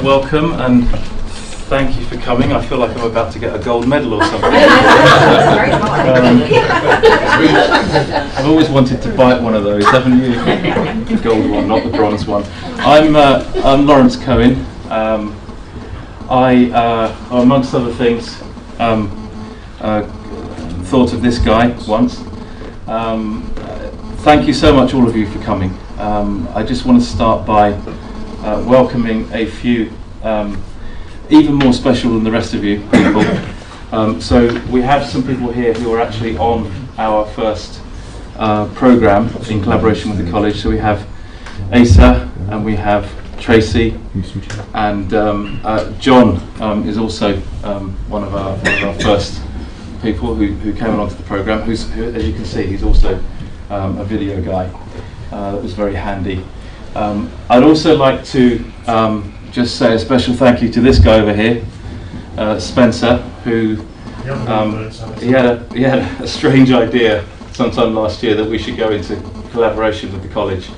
welcome and thank you for coming. I feel like I'm about to get a gold medal or something. I've always wanted to bite one of those, haven't you? The gold one, not the bronze one. I'm Lawrence Cohen. I, amongst other things, thought of this guy once. Thank you so much, all of you, for coming. I just want to start by welcoming a few even more special than the rest of you people. So we have some people here who are actually on our first programme in collaboration with the college. So we have Asa and we have Tracy, and John is also one of our first people who came along to the programme, who, as you can see, he's also a video guy. That was very handy. I'd also like to just say a special thank you to this guy over here, Spencer, who he had a strange idea sometime last year that we should go into collaboration with the college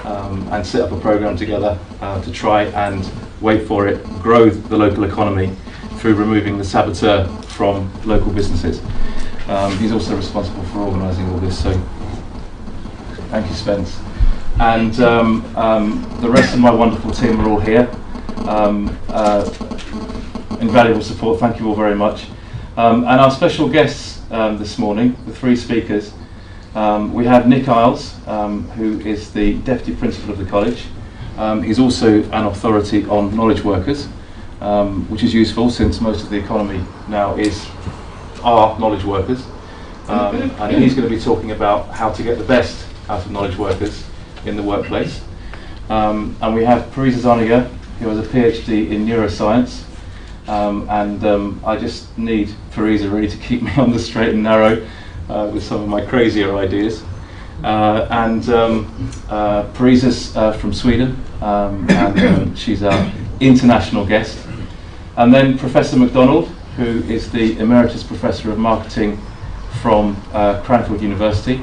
and set up a programme together to try and, wait for it, grow the local economy through removing the saboteur from local businesses. He's also responsible for organising all this, so thank you, Spence. And the rest of my wonderful team are all here. Invaluable support, thank you all very much. And our special guests this morning, the three speakers, we have Nick Isles, who is the Deputy Principal of the college. He's also an authority on knowledge workers, which is useful since most of the economy now are knowledge workers. And he's going to be talking about how to get the best out of knowledge workers in the workplace. And we have Parisa Zaniga, who has a PhD in neuroscience. I just need Parisa really to keep me on the straight and narrow with some of my crazier ideas. Parisa's from Sweden, and she's our international guest. And then Professor MacDonald, who is the Emeritus Professor of Marketing from Cranfield University.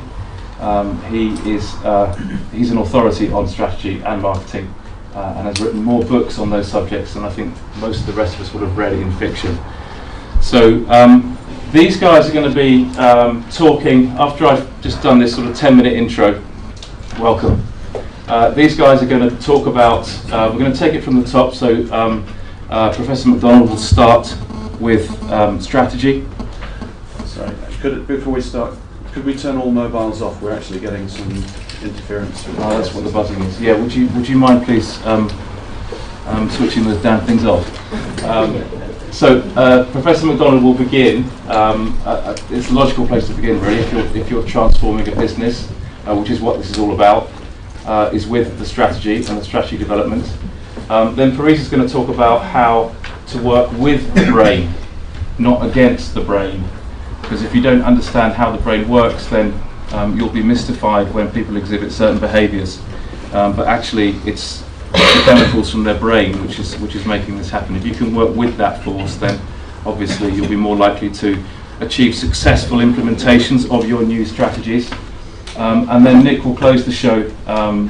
He's an authority on strategy and marketing and has written more books on those subjects than I think most of the rest of us would have read in fiction. So these guys are going to be talking, after I've just done this sort of 10-minute intro, welcome. These guys are going to talk about, we're going to take it from the top, so Professor MacDonald will start with strategy. Sorry, before we start, could we turn all mobiles off? We're actually getting some interference. Oh, that's what the buzzing is. Yeah, would you mind please switching those damn things off? So Professor MacDonald will begin. It's a logical place to begin, really, if you're transforming a business, which is what this is all about, is with the strategy and the strategy development. Then Parisa is going to talk about how to work with the brain, not against the brain. Because if you don't understand how the brain works, then you'll be mystified when people exhibit certain behaviours. But actually, it's the chemicals from their brain which is making this happen. If you can work with that force, then obviously you'll be more likely to achieve successful implementations of your new strategies. And then Nick will close the show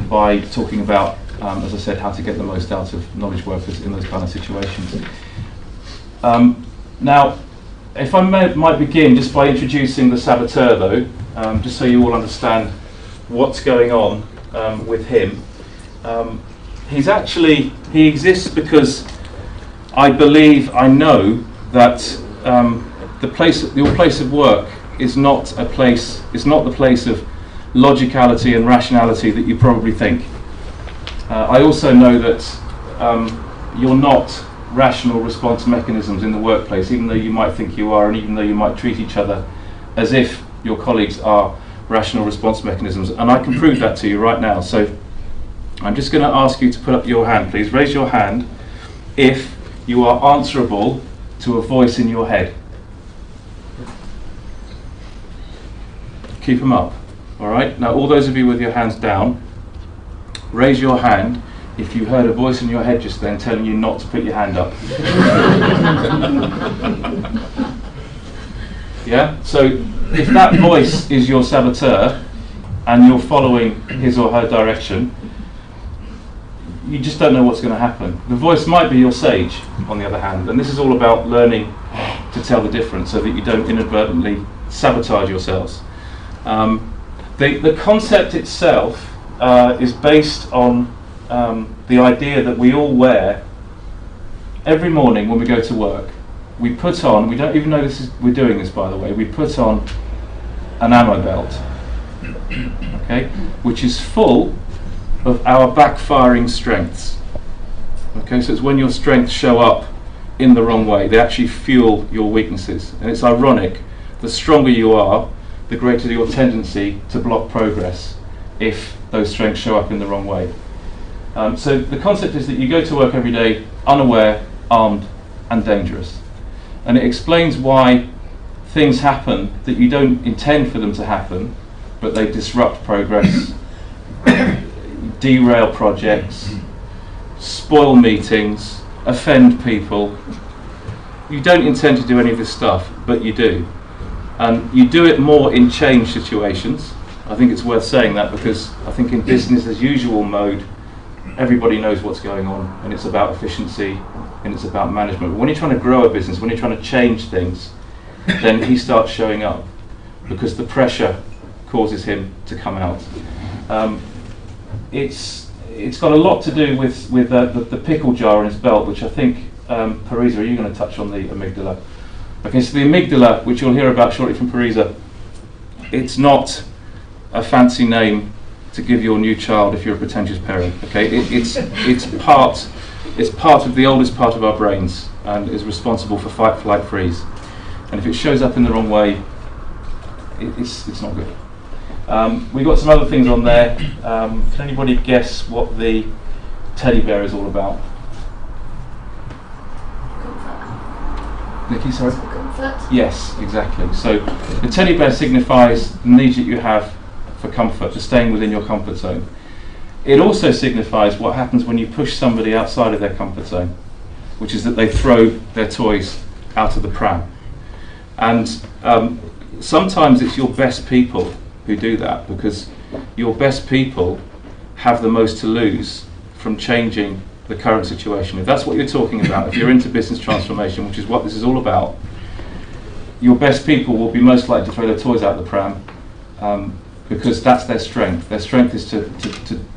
by talking about, as I said, how to get the most out of knowledge workers in those kind of situations. Now, if I might begin just by introducing the saboteur, though, just so you all understand what's going on with him. He exists because I know that your place of work is not the place of logicality and rationality that you probably think. I also know that you're not rational response mechanisms in the workplace, even though you might think you are, and even though you might treat each other as if your colleagues are rational response mechanisms. And I can prove that to you right now. So I'm just going to ask you to put up your hand, please. Raise your hand if you are answerable to a voice in your head. Keep them up. All right. Now, all those of you with your hands down, raise your hand if you heard a voice in your head just then telling you not to put your hand up. Yeah? So if that voice is your saboteur and you're following his or her direction, you just don't know what's going to happen. The voice might be your sage, on the other hand, and this is all about learning to tell the difference so that you don't inadvertently sabotage yourselves. The concept itself is based on the idea that we all wear, every morning when we go to work, we put on, we don't even know we're doing this, by the way, we put on an ammo belt, okay, which is full of our backfiring strengths. Okay, so it's when your strengths show up in the wrong way, they actually fuel your weaknesses. And it's ironic, the stronger you are, the greater your tendency to block progress if those strengths show up in the wrong way. So the concept is that you go to work every day unaware, armed and dangerous. And it explains why things happen that you don't intend for them to happen, but they disrupt progress, derail projects, spoil meetings, offend people. You don't intend to do any of this stuff, but you do. And you do it more in change situations. I think it's worth saying that, because I think in business as usual mode, everybody knows what's going on, and it's about efficiency and it's about management. But when you're trying to grow a business, when you're trying to change things, then he starts showing up because the pressure causes him to come out. It's got a lot to do with the pickle jar in his belt, which I think, Parisa, are you going to touch on the amygdala? Okay, so the amygdala, which you'll hear about shortly from Parisa, it's not a fancy name to give your new child if you're a pretentious parent. Okay, it's part of the oldest part of our brains and is responsible for fight, flight, freeze. And if it shows up in the wrong way, it's not good. We've got some other things on there. Can anybody guess what the teddy bear is all about? Comfort. Nikki, sorry? Comfort. Yes, exactly. So the teddy bear signifies the need that you have for comfort, for staying within your comfort zone. It also signifies what happens when you push somebody outside of their comfort zone, which is that they throw their toys out of the pram. And sometimes it's your best people who do that, because your best people have the most to lose from changing the current situation. If that's what you're talking about, if you're into business transformation, which is what this is all about, your best people will be most likely to throw their toys out the pram, because that's their strength. Their strength is to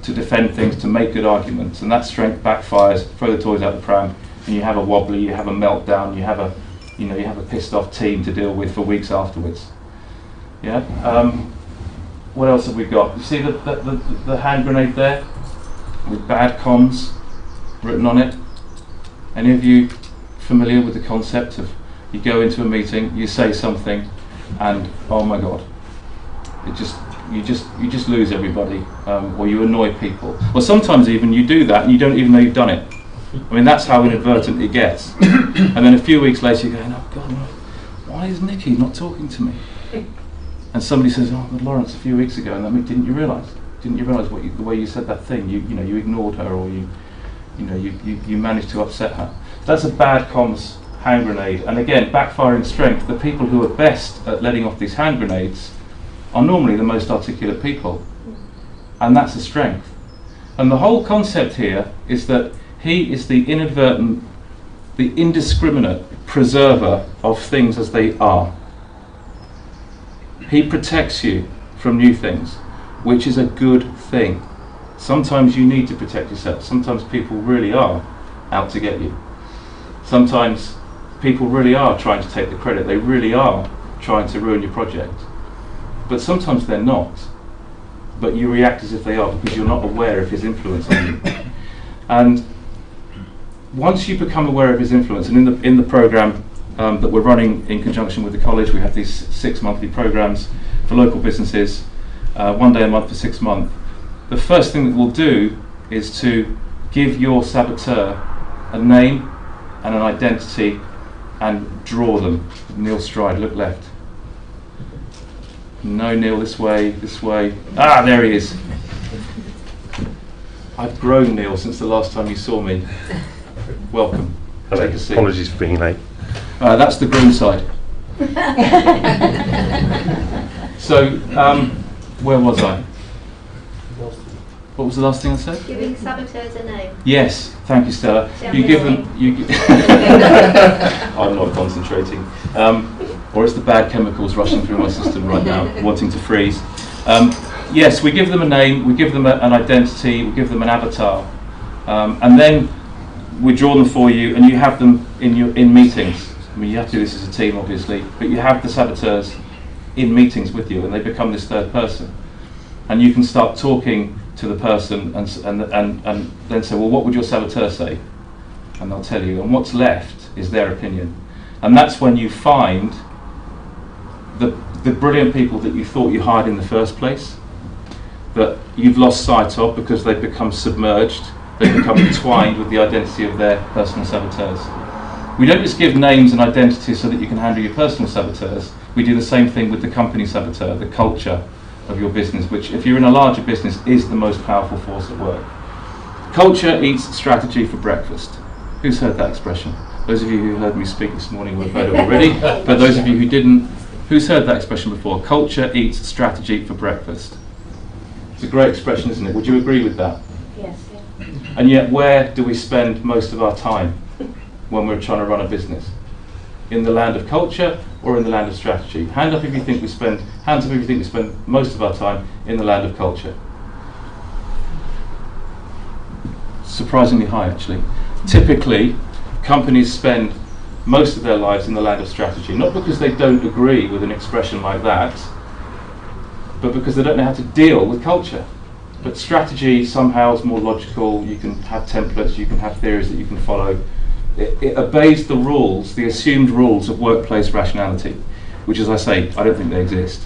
defend things, to make good arguments, and that strength backfires, throw the toys out the pram, and you have a wobbly, you have a meltdown, you have a pissed off team to deal with for weeks afterwards. Yeah. What else have we got? You see the hand grenade there with bad comms written on it? Any of you familiar with the concept of you go into a meeting, you say something, and oh my God, you just lose everybody, or you annoy people, or sometimes even you do that and you don't even know you've done it. I mean, that's how inadvertent it gets. And then a few weeks later you're going, oh God, why is Nikki not talking to me? And somebody says, oh, but Lawrence, a few weeks ago, and didn't you realise? Didn't you realise the way you said that thing? You ignored her, or you managed to upset her. That's a bad comms hand grenade. And again, backfiring strength. The people who are best at letting off these hand grenades are normally the most articulate people, and that's a strength. And the whole concept here is that he is the inadvertent, the indiscriminate preserver of things as they are. He protects you from new things, which is a good thing. Sometimes you need to protect yourself. Sometimes people really are out to get you. Sometimes people really are trying to take the credit. They really are trying to ruin your project. But sometimes they're not. But you react as if they are because you're not aware of his influence on you. And once you become aware of his influence, and in the program that we're running in conjunction with the college, we have these 6 monthly programs for local businesses, 1 day a month for 6 months. The first thing that we'll do is to give your saboteur a name and an identity and draw them. Neil Stride, look left. No, Neil, this way, this way. Ah, there he is. I've grown, Neil, since the last time you saw me. Welcome. Hello. Take a seat. Apologies for being late. That's the groom side. So, where was I? What was the last thing I said? Giving saboteurs a name. Yes, thank you, Stella. Yeah, You give them. I'm not concentrating. Or it's the bad chemicals rushing through my system right now, wanting to freeze. Yes, we give them a name, we give them an identity, we give them an avatar, and then we draw them for you, and you have them in meetings. I mean, you have to do this as a team, obviously, but you have the saboteurs in meetings with you, and they become this third person, and you can start talking to the person and then say, well, what would your saboteur say? And they'll tell you, and what's left is their opinion, and that's when you find the brilliant people that you thought you hired in the first place, that you've lost sight of because they've become submerged, they've become entwined with the identity of their personal saboteurs. We don't just give names and identities so that you can handle your personal saboteurs. We do the same thing with the company saboteur, the culture of your business, which if you're in a larger business is the most powerful force at work. Culture eats strategy for breakfast. Who's heard that expression? Those of you who heard me speak this morning will have heard it already, but those of you who didn't, who's heard that expression before? Culture eats strategy for breakfast. It's a great expression, isn't it? Would you agree with that? Yes. Yeah. And yet, where do we spend most of our time when we're trying to run a business? In the land of culture or in the land of strategy? Hands up if you think we spend most of our time in the land of culture. Surprisingly high, actually. Typically, companies spend most of their lives in the land of strategy, not because they don't agree with an expression like that, but because they don't know how to deal with culture. But strategy somehow is more logical. You can have templates, you can have theories that you can follow. It obeys the rules, the assumed rules of workplace rationality, which, as I say, I don't think they exist.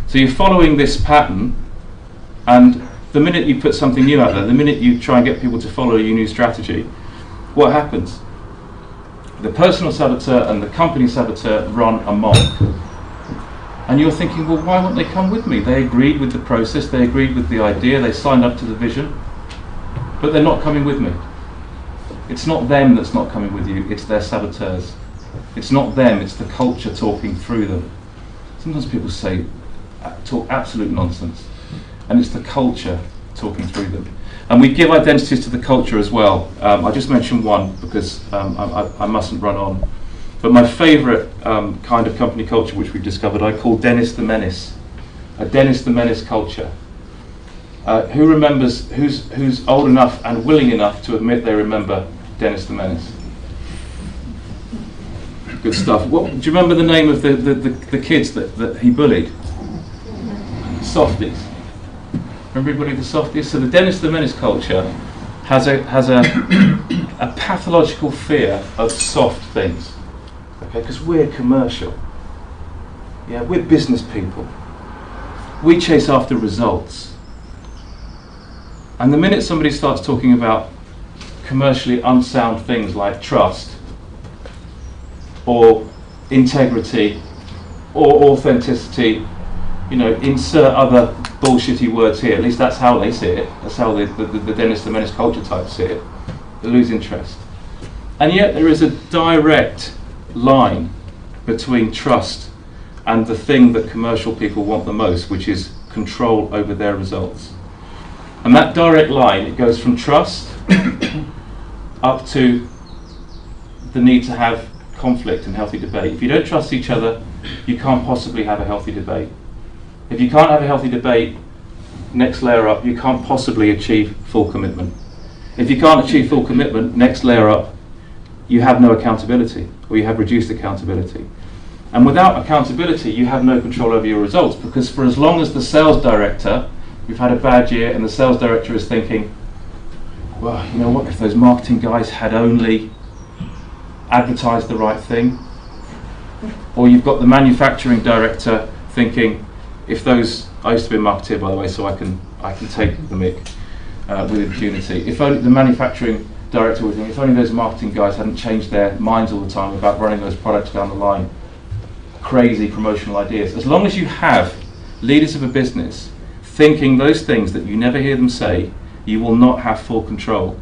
So you're following this pattern, and the minute you put something new out there, the minute you try and get people to follow your new strategy, what happens? The personal saboteur and the company saboteur run amok. And you're thinking, well, why won't they come with me? They agreed with the process, they agreed with the idea, they signed up to the vision, but they're not coming with me. It's not them that's not coming with you, it's their saboteurs. It's not them, it's the culture talking through them. Sometimes people talk absolute nonsense, and it's the culture talking through them. And we give identities to the culture as well. I just mentioned one because I mustn't run on. But my favourite kind of company culture which we've discovered, I call Dennis the Menace. A Dennis the Menace culture. Who remembers, who's old enough and willing enough to admit they remember Dennis the Menace? Good stuff. Do you remember the name of the kids that he bullied? Softies. Remember he bullied the softies? So the Dennis the Menace culture has a pathological fear of soft things. Okay, because we're commercial. Yeah, we're business people. We chase after results. And the minute somebody starts talking about commercially unsound things like trust, or integrity, or authenticity, insert other bullshitty words here, at least that's how they see it, that's how the Dennis the Menace culture types see it, they lose interest. And yet there is a direct line between trust and the thing that commercial people want the most, which is control over their results. And that direct line, it goes from trust up to the need to have conflict and healthy debate. If you don't trust each other, you can't possibly have a healthy debate. If you can't have a healthy debate, next layer up, you can't possibly achieve full commitment. If you can't achieve full commitment, next layer up, you have no accountability, or you have reduced accountability. And without accountability, you have no control over your results, because for as long as the sales director, we've had a bad year, and the sales director is thinking, well, you know what, if those marketing guys had only advertised the right thing, or you've got the manufacturing director thinking, if those, I used to be a marketeer by the way, so I can take the mic with impunity. If only the manufacturing director would think, if only those marketing guys hadn't changed their minds all the time about running those products down the line, crazy promotional ideas. As long as you have leaders of a business thinking those things that you never hear them say, you will not have full control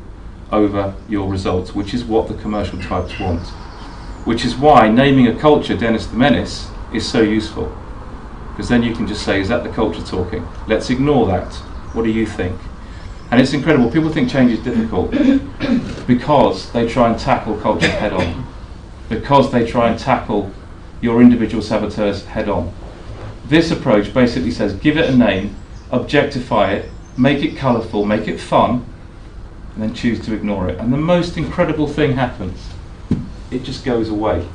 over your results, which is what the commercial types want. Which is why naming a culture Dennis the Menace is so useful. Because then you can just say, is that the culture talking? Let's ignore that. What do you think? And it's incredible. People think change is difficult because they try and tackle culture head on, because they try and tackle your individual saboteurs head on. This approach basically says give it a name, objectify it, make it colourful, make it fun, and then choose to ignore it. And the most incredible thing happens. It just goes away.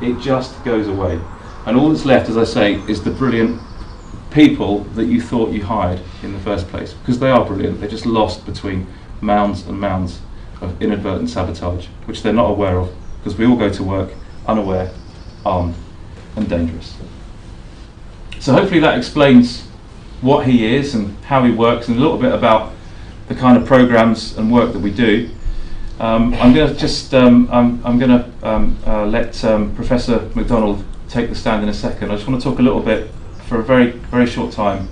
It just goes away. And all that's left, as I say, is the brilliant people that you thought you hired in the first place. Because they are brilliant. They're just lost between mounds and mounds of inadvertent sabotage, which they're not aware of, because we all go to work unaware, armed, and dangerous. So hopefully that explains what he is and how he works, and a little bit about the kind of programs and work that we do. I'm going to just let Professor MacDonald take the stand in a second. I just want to talk a little bit for a very, very short time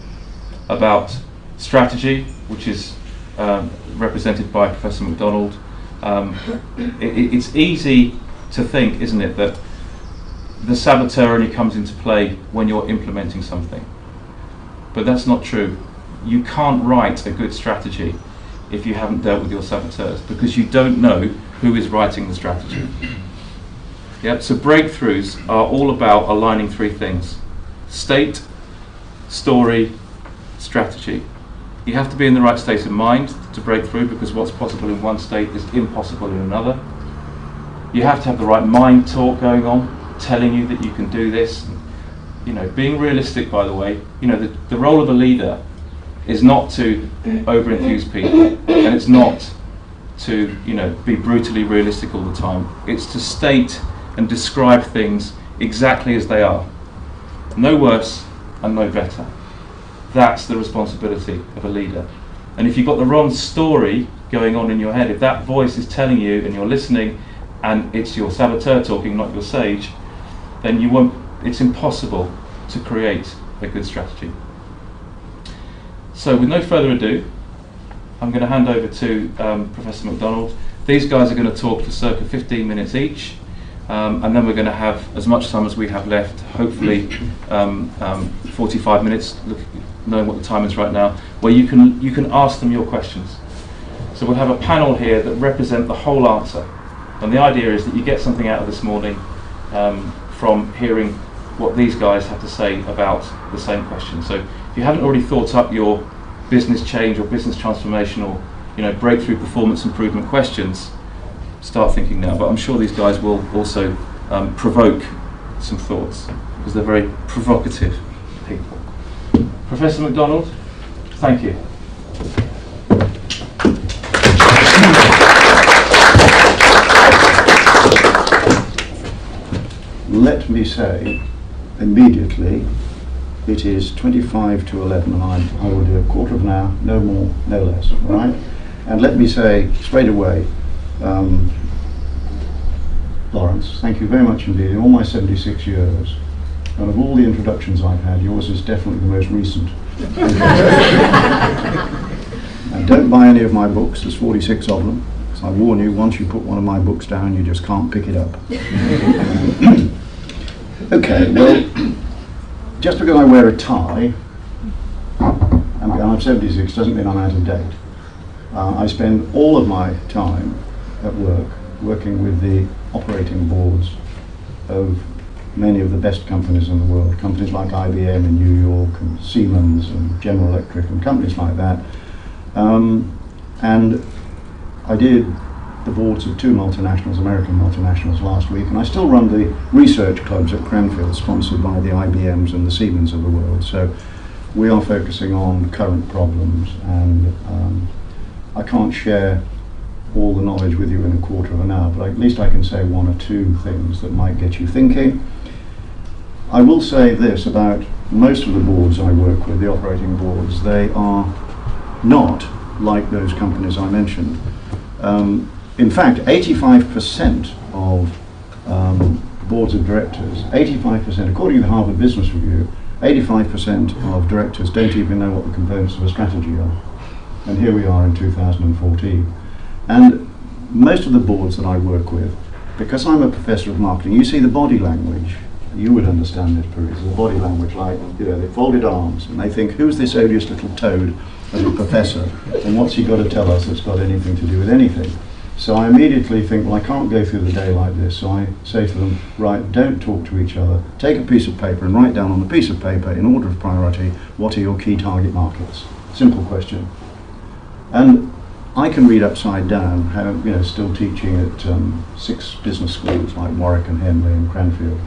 about strategy, which is represented by Professor MacDonald. It's easy to think, isn't it, that the saboteur only comes into play when you're implementing something. But that's not true. You can't write a good strategy if you haven't dealt with your saboteurs, because you don't know who is writing the strategy. Yep. So breakthroughs are all about aligning three things: state, story, strategy. You have to be in the right state of mind to break through, because what's possible in one state is impossible in another. You have to have the right mind talk going on, telling you that you can do this. You know, being realistic, by the way. You know, the role of a leader is not to over-enthuse people, and it's not to, you know, be brutally realistic all the time. It's to state and describe things exactly as they are. No worse and no better. That's the responsibility of a leader. And if you've got the wrong story going on in your head, if that voice is telling you and you're listening and it's your saboteur talking, not your sage, then you won't, it's impossible to create a good strategy. So with no further ado, I'm going to hand over to Professor MacDonald. These guys are going to talk for circa 15 minutes each, and then we're going to have as much time as we have left, hopefully 45 minutes, knowing what the time is right now, where you can ask them your questions. So we'll have a panel here that represent the whole answer. And the idea is that you get something out of this morning from hearing what these guys have to say about the same question. So if you haven't already thought up your business change or business transformation or, you know, breakthrough performance improvement questions, start thinking now. But I'm sure these guys will also provoke some thoughts, because they're very provocative people. Professor MacDonald, thank you. Let me say immediately, it is 25 to 11, and I will do a quarter of an hour, no more, no less, all right? And let me say straight away, Lawrence, thank you very much indeed. In all my 76 years, and of all the introductions I've had, yours is definitely the most recent. And don't buy any of my books, there's 46 of them. So I warn you, once you put one of my books down, you just can't pick it up. Okay, well, just because I wear a tie, and I'm 76, doesn't mean I'm out of date. I spend all of my time at work working with the operating boards of many of the best companies in the world, companies like IBM in New York, and Siemens, and General Electric, and companies like that. And I did the boards of two multinationals, American multinationals, last week, and I still run the research clubs at Cranfield, sponsored by the IBMs and the Siemens of the world. So we are focusing on current problems, and I can't share all the knowledge with you in a quarter of an hour, but at least I can say one or two things that might get you thinking. I will say this about most of the boards I work with, the operating boards: they are not like those companies I mentioned. In fact, 85% of boards of directors, 85%, according to the Harvard Business Review, 85% of directors don't even know what the components of a strategy are. And here we are in 2014. And most of the boards that I work with, because I'm a professor of marketing, you see the body language you would understand this, Paris, the body language, like, you know, they folded arms and they think, who's this odious little toad as a professor, and what's he got to tell us that's got anything to do with anything? So I immediately think, well, I can't go through the day like this, so I say to them, right, don't talk to each other, take a piece of paper and write down on the piece of paper, in order of priority, what are your key target markets? Simple question. And I can read upside down, how, you know, still teaching at 6 business schools like Warwick and Henley and Cranfield,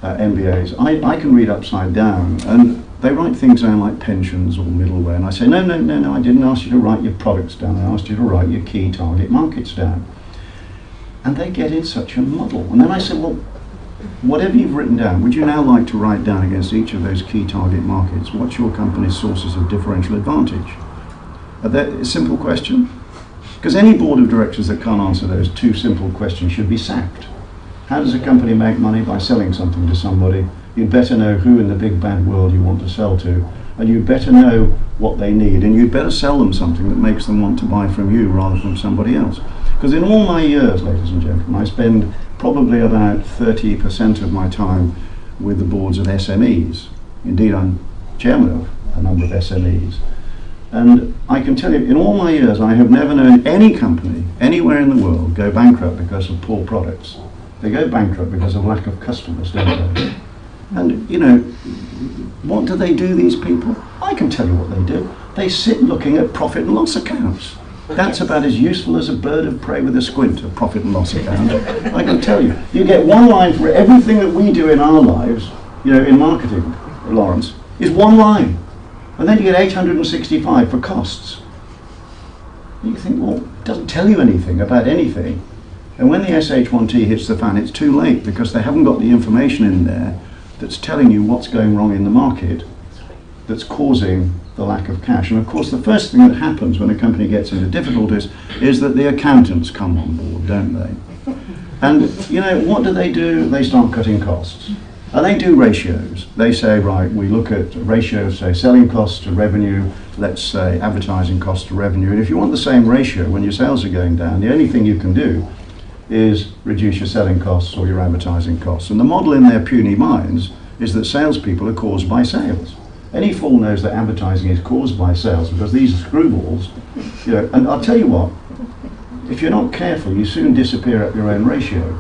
MBAs. I can read upside down, and they write things down like pensions or middleware, and I say, no, I didn't ask you to write your products down, I asked you to write your key target markets down. And they get in such a muddle. And then I said, well, whatever you've written down, would you now like to write down against each of those key target markets, what's your company's sources of differential advantage? A simple question. Because any board of directors that can't answer those 2 simple questions should be sacked. How does a company make money? By selling something to somebody. You'd better know who in the big bad world you want to sell to, and you'd better know what they need, and you'd better sell them something that makes them want to buy from you rather than from somebody else. Because in all my years, ladies and gentlemen, I spend probably about 30% of my time with the boards of SMEs. Indeed, I'm chairman of a number of SMEs. And I can tell you, in all my years, I have never known any company anywhere in the world go bankrupt because of poor products. They go bankrupt because of lack of customers, don't they? And, you know, what do they do, these people? I can tell you what they do. They sit looking at profit and loss accounts. That's about as useful as a bird of prey with a squint, a profit and loss account. I can tell you. You get one line for everything that we do in our lives, you know, in marketing, Lawrence, is one line. And then you get 865 for costs. You think, well, it doesn't tell you anything about anything. And when the SH1T hits the fan, it's too late, because they haven't got the information in there that's telling you what's going wrong in the market that's causing the lack of cash. And of course, the first thing that happens when a company gets into difficulties is that the accountants come on board, don't they? And, you know, what do? They start cutting costs. And they do ratios. They say, right, we look at ratios, say selling costs to revenue, let's say advertising costs to revenue. And if you want the same ratio when your sales are going down, the only thing you can do is reduce your selling costs or your advertising costs. And the model in their puny minds is that salespeople are caused by sales. Any fool knows that advertising is caused by sales, because these are screwballs. You know, and I'll tell you what, if you're not careful, you soon disappear at your own ratio.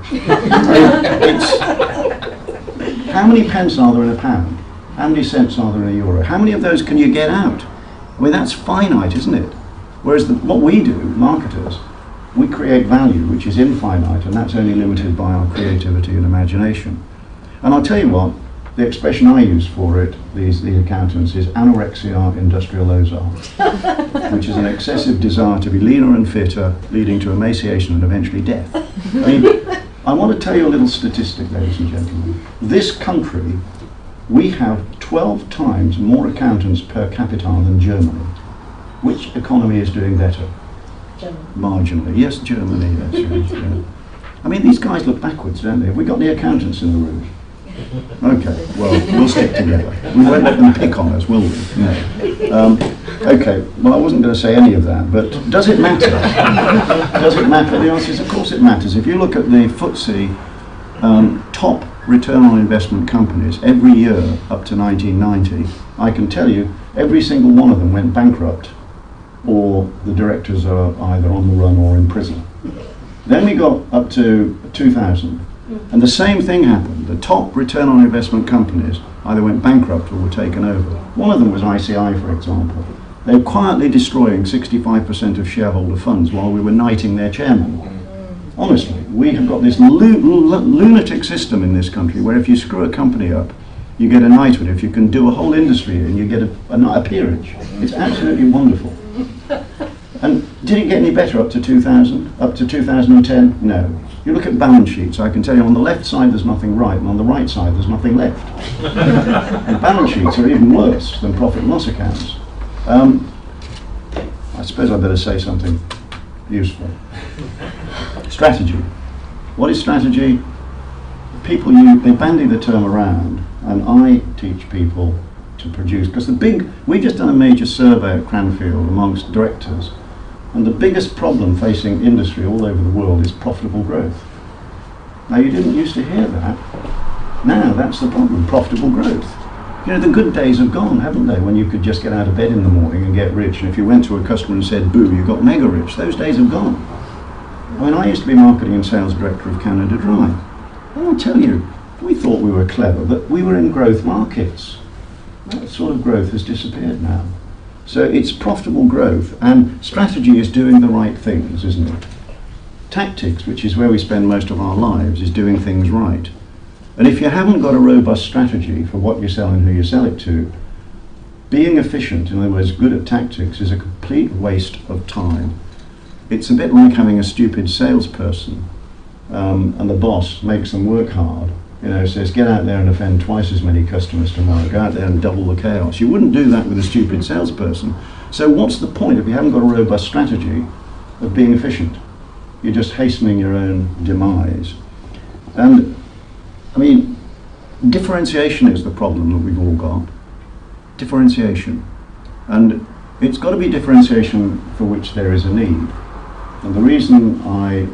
How many pence are there in a pound? How many cents are there in a euro? How many of those can you get out? I mean, that's finite, isn't it? Whereas what we do, marketers, we create value which is infinite, and that's only limited by our creativity and imagination. And I'll tell you what, the expression I use for it, the accountants, is anorexia industrialosa, which is an excessive desire to be leaner and fitter, leading to emaciation and eventually death. I mean, I want to tell you a little statistic, ladies and gentlemen. This country, we have 12 times more accountants per capita than Germany. Which economy is doing better? Germany. Marginally. Yes, Germany, that's right. Yeah. I mean, these guys look backwards, don't they? Have we got the accountants in the room? Okay, well, we'll stick together. We won't let them pick on us, will we? No. Okay, well, I wasn't going to say any of that, but does it matter? Does it matter? The answer is, of course it matters. If you look at the FTSE top return on investment companies every year up to 1990, I can tell you every single one of them went bankrupt, or the directors are either on the run or in prison. Then we got up to 2000, and the same thing happened. The top return on investment companies either went bankrupt or were taken over. One of them was ICI, for example. They were quietly destroying 65% of shareholder funds while we were knighting their chairman. Honestly, we have got this lunatic system in this country where if you screw a company up, you get a knighthood. If you can do a whole industry and you get a peerage. It's absolutely wonderful. And did it get any better up to 2000? Up to 2010? No. You look at balance sheets, I can tell you on the left side there's nothing right, and on the right side there's nothing left. And balance sheets are even worse than profit and loss accounts. I suppose I better say something useful. Strategy. What is strategy? People they bandy the term around, and I teach people to produce, because we've just done a major survey at Cranfield amongst directors, and the biggest problem facing industry all over the world is profitable growth. Now, you didn't used to hear that. Now that's the problem, profitable growth. You know, the good days have gone, haven't they, when you could just get out of bed in the morning and get rich, and if you went to a customer and said, boo, you got mega rich. Those days have gone. I mean, I used to be marketing and sales director of Canada Dry. And I'll tell you, we thought we were clever, but we were in growth markets. That sort of growth has disappeared now. So it's profitable growth, and strategy is doing the right things, isn't it? Tactics, which is where we spend most of our lives, is doing things right. And if you haven't got a robust strategy for what you sell and who you sell it to, being efficient, in other words, good at tactics, is a complete waste of time. It's a bit like having a stupid salesperson, and the boss makes them work hard. You know, says, get out there and offend twice as many customers tomorrow. Go out there and double the chaos. You wouldn't do that with a stupid salesperson. So what's the point if you haven't got a robust strategy of being efficient? You're just hastening your own demise. And I mean, differentiation is the problem that we've all got. Differentiation. And it's got to be differentiation for which there is a need. And the reason I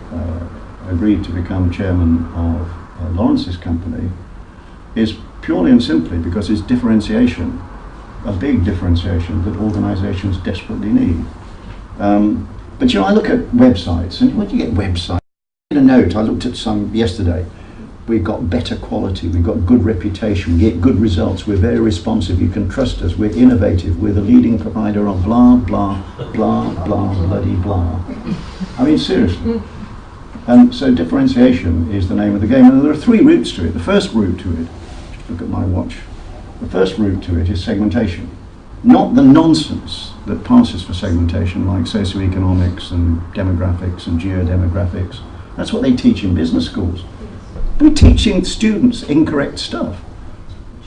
agreed to become chairman of Lawrence's company is purely and simply because it's differentiation, a big differentiation that organizations desperately need. But you know, I look at websites, and when you get websites, I made a note, I looked at some yesterday. We've got better quality, we've got good reputation, we get good results, we're very responsive, you can trust us, we're innovative, we're the leading provider of blah, blah, blah, blah, bloody blah. I mean, seriously. And so differentiation is the name of the game, and there are three routes to it. The first route to it, look at my watch, the first route to it is segmentation. Not the nonsense that passes for segmentation, like socioeconomics and demographics and geodemographics. That's what they teach in business schools. We're teaching students incorrect stuff.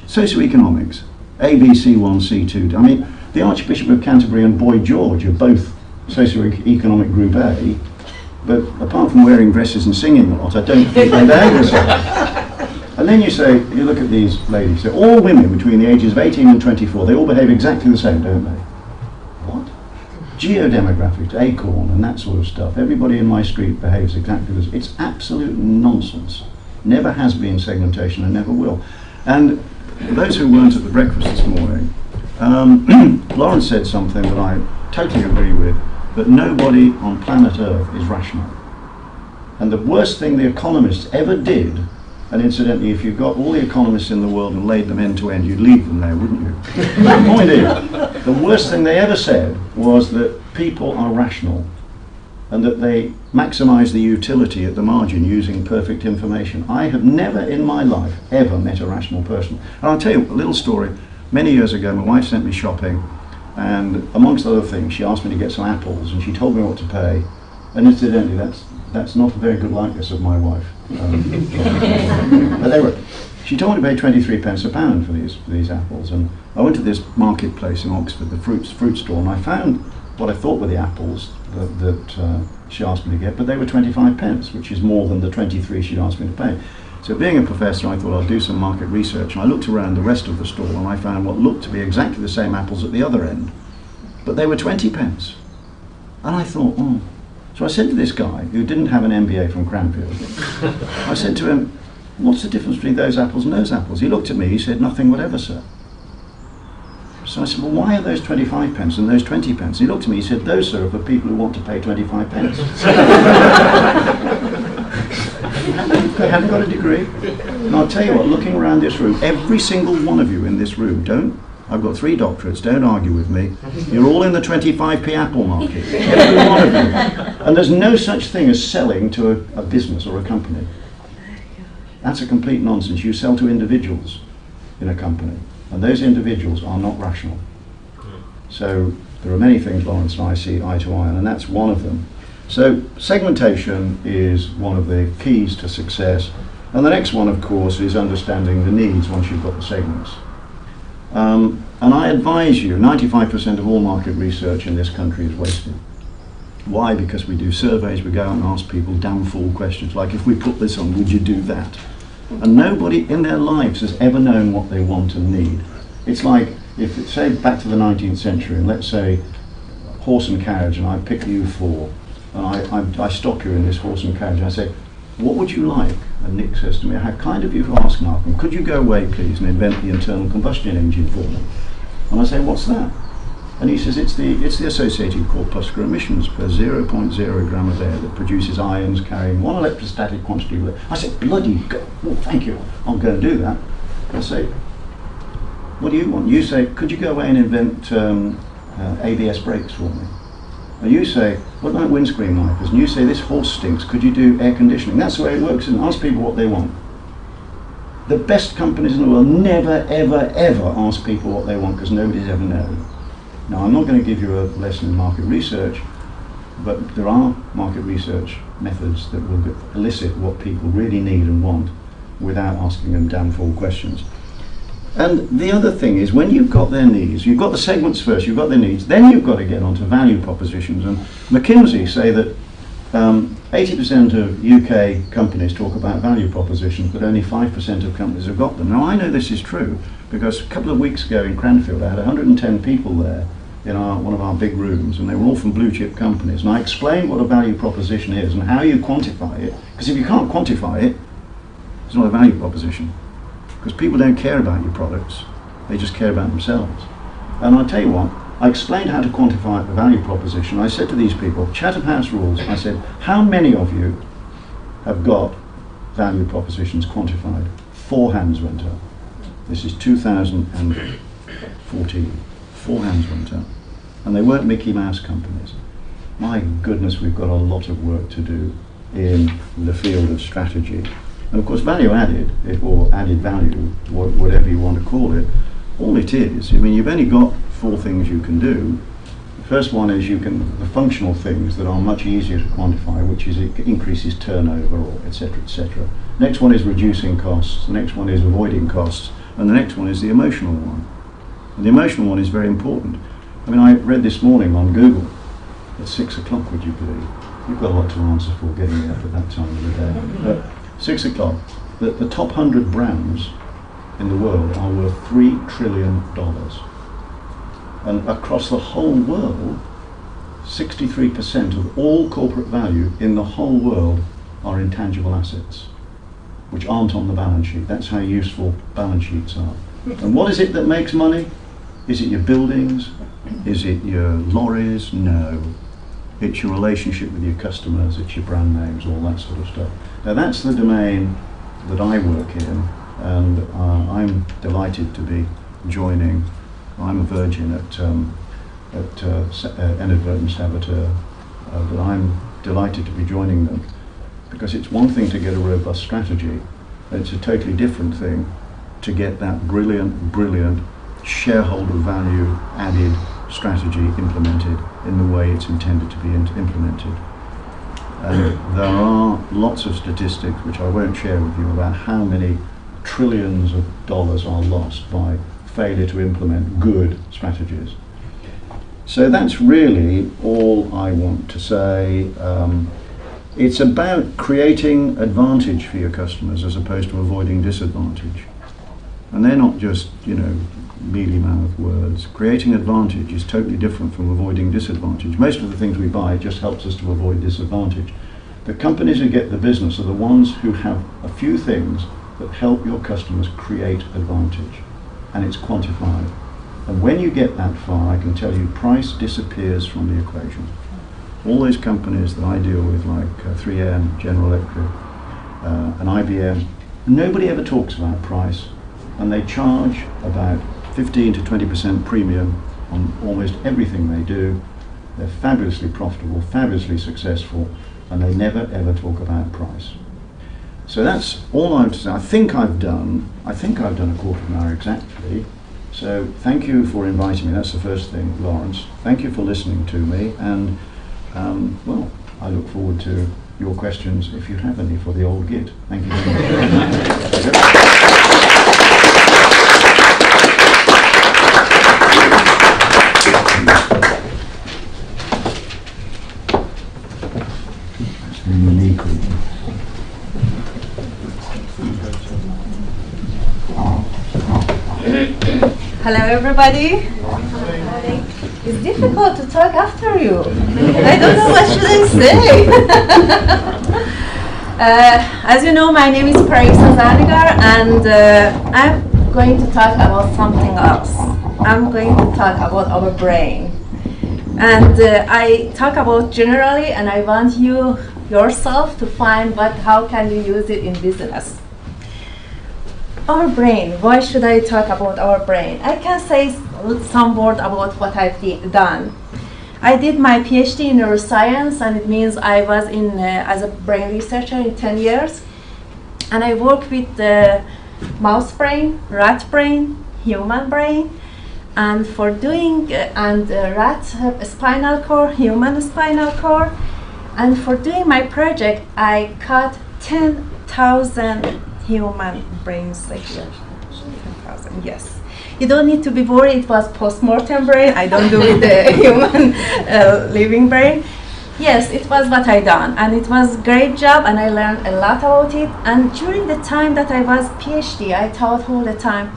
Socioeconomics, A, B, C1, C2. I mean, the Archbishop of Canterbury and Boy George are both socioeconomic group A, but apart from wearing dresses and singing a lot, I don't think they behave themselves. And then you look at these ladies, so all women between the ages of 18 and 24, they all behave exactly the same, don't they? What? Geodemographics, Acorn and that sort of stuff. Everybody in my street behaves exactly the same. It's absolute nonsense. Never has been segmentation and never will. And for those who weren't at the breakfast this morning, Lawrence said something that I totally agree with, that nobody on planet Earth is rational. And the worst thing the economists ever did, and incidentally, if you got all the economists in the world and laid them end to end, you'd leave them there, wouldn't you? But the point is, the worst thing they ever said was that people are rational and that they maximize the utility at the margin using perfect information. I have never in my life ever met a rational person. And I'll tell you a little story. Many years ago, my wife sent me shopping, and amongst other things, she asked me to get some apples, and she told me what to pay. And incidentally, that's not a very good likeness of my wife. But anyway, she told me to pay 23 pence a pound for these apples. And I went to this marketplace in Oxford, the fruit store, and I found what I thought were the apples that she asked me to get, but they were 25 pence, which is more than the 23 she'd asked me to pay. So being a professor, I thought I'd do some market research, and I looked around the rest of the store and I found what looked to be exactly the same apples at the other end, but they were 20 pence. And I thought, oh. So I said to this guy, who didn't have an MBA from Cranfield, I said to him, what's the difference between those apples and those apples? He looked at me, he said, nothing whatever, sir. So I said, well, why are those 25 pence and those 20 pence? He looked at me, he said, those, sir, are for people who want to pay 25 pence. I haven't got a degree. And I'll tell you what, looking around this room, every single one of you in this room, I've got 3 doctorates, don't argue with me. You're all in the 25p apple market, every one of you. And there's no such thing as selling to a business or a company. That's a complete nonsense. You sell to individuals in a company, and those individuals are not rational. So there are many things Lawrence and I see eye to eye on, and that's one of them. So segmentation is one of the keys to success. And the next one, of course, is understanding the needs once you've got the segments. And I advise you, 95% of all market research in this country is wasted. Why? Because we do surveys, we go out and ask people damn fool questions, like if we put this on, would you do that? And nobody in their lives has ever known what they want and need. It's like, if say back to the 19th century, and let's say horse and carriage, and I pick you 4, and I stop you in this horse and carriage, and I say, what would you like? And Nick says to me, how kind of you to ask, Malcolm, could you go away please and invent the internal combustion engine for me? And I say, what's that? And he says, it's the associated corpuscular emissions per 0.0 gram of air that produces ions carrying one electrostatic quantity. I said, bloody God, oh, thank you, I'll go and do that. I say, what do you want? You say, could you go away and invent ABS brakes for me? And you say, what about windscreen wipers? And you say, this horse stinks, could you do air conditioning? That's the way it works, and ask people what they want. The best companies in the world never, ever, ever ask people what they want because nobody's ever known. Now, I'm not going to give you a lesson in market research, but there are market research methods that will elicit what people really need and want without asking them damn fool questions. And the other thing is, when you've got their needs, you've got the segments first, you've got their needs, then you've got to get onto value propositions. And McKinsey say that 80% of UK companies talk about value propositions, but only 5% of companies have got them. Now, I know this is true because a couple of weeks ago in Cranfield, I had 110 people there in one of our big rooms, and they were all from blue chip companies. And I explained what a value proposition is and how you quantify it, because if you can't quantify it, it's not a value proposition. Because people don't care about your products, they just care about themselves. And I'll tell you what, I explained how to quantify the value proposition. I said to these people, Chatham House rules, I said, how many of you have got value propositions quantified? 4 hands went up. This is 2014. 4 hands went up. And they weren't Mickey Mouse companies. My goodness, we've got a lot of work to do in the field of strategy. And of course, value added, or added value, whatever you want to call it, all it is, I mean, you've only got 4 things you can do. The first one is the functional things that are much easier to quantify, which is it increases turnover, or etc., etc. Next one is reducing costs. The next one is avoiding costs. And the next one is the emotional one. And the emotional one is very important. I mean, I read this morning on Google at 6 o'clock, would you believe? You've got a lot to answer for getting up at that time of the day. But 6 o'clock, the top 100 brands in the world are worth $3 trillion. And across the whole world, 63% of all corporate value in the whole world are intangible assets, which aren't on the balance sheet. That's how useful balance sheets are. And what is it that makes money? Is it your buildings? Is it your lorries? No. It's your relationship with your customers, it's your brand names, all that sort of stuff. Now that's the domain that I work in, and I'm delighted to be joining. I'm a virgin at Inadvertent Saboteur, but I'm delighted to be joining them, because it's one thing to get a robust strategy, and it's a totally different thing to get that brilliant shareholder value added strategy implemented in the way it's intended to be implemented. And there are lots of statistics which I won't share with you about how many trillions of dollars are lost by failure to implement good strategies. So that's really all I want to say. It's about creating advantage for your customers as opposed to avoiding disadvantage. And they're not just, mealy-mouthed words. Creating advantage is totally different from avoiding disadvantage. Most of the things we buy just helps us to avoid disadvantage. The companies who get the business are the ones who have a few things that help your customers create advantage, and it's quantified. And when you get that far, I can tell you price disappears from the equation. All those companies that I deal with, like 3M, General Electric, and IBM, nobody ever talks about price, and they charge about 15 to 20% premium on almost everything they do. They're fabulously profitable, fabulously successful, and they never ever talk about price. So that's all I have to say. I think I've done a quarter of an hour exactly. So thank you for inviting me. That's the first thing, Lawrence. Thank you for listening to me, and well, I look forward to your questions if you have any for the old git. Thank you very much. Hello everybody. It's difficult to talk after you. I don't know what should I say. As you know, my name is Parisa Zanigar, and I'm going to talk about something else. I'm going to talk about our brain. And I talk about generally, and I want you yourself to find how can you use it in business. Our brain, why should I talk about our brain? I can say some word about what I've done. I did my PhD in neuroscience, and it means I was in as a brain researcher in 10 years. And I work with mouse brain, rat brain, human brain, and for doing rat spinal cord, human spinal cord. And for doing my project, I cut 10,000 human brain sections. 10,000, yes. You don't need to be worried, it was post-mortem brain. I don't do with the human living brain. Yes, it was what I done, and it was a great job, and I learned a lot about it. And during the time that I was PhD, I thought all the time,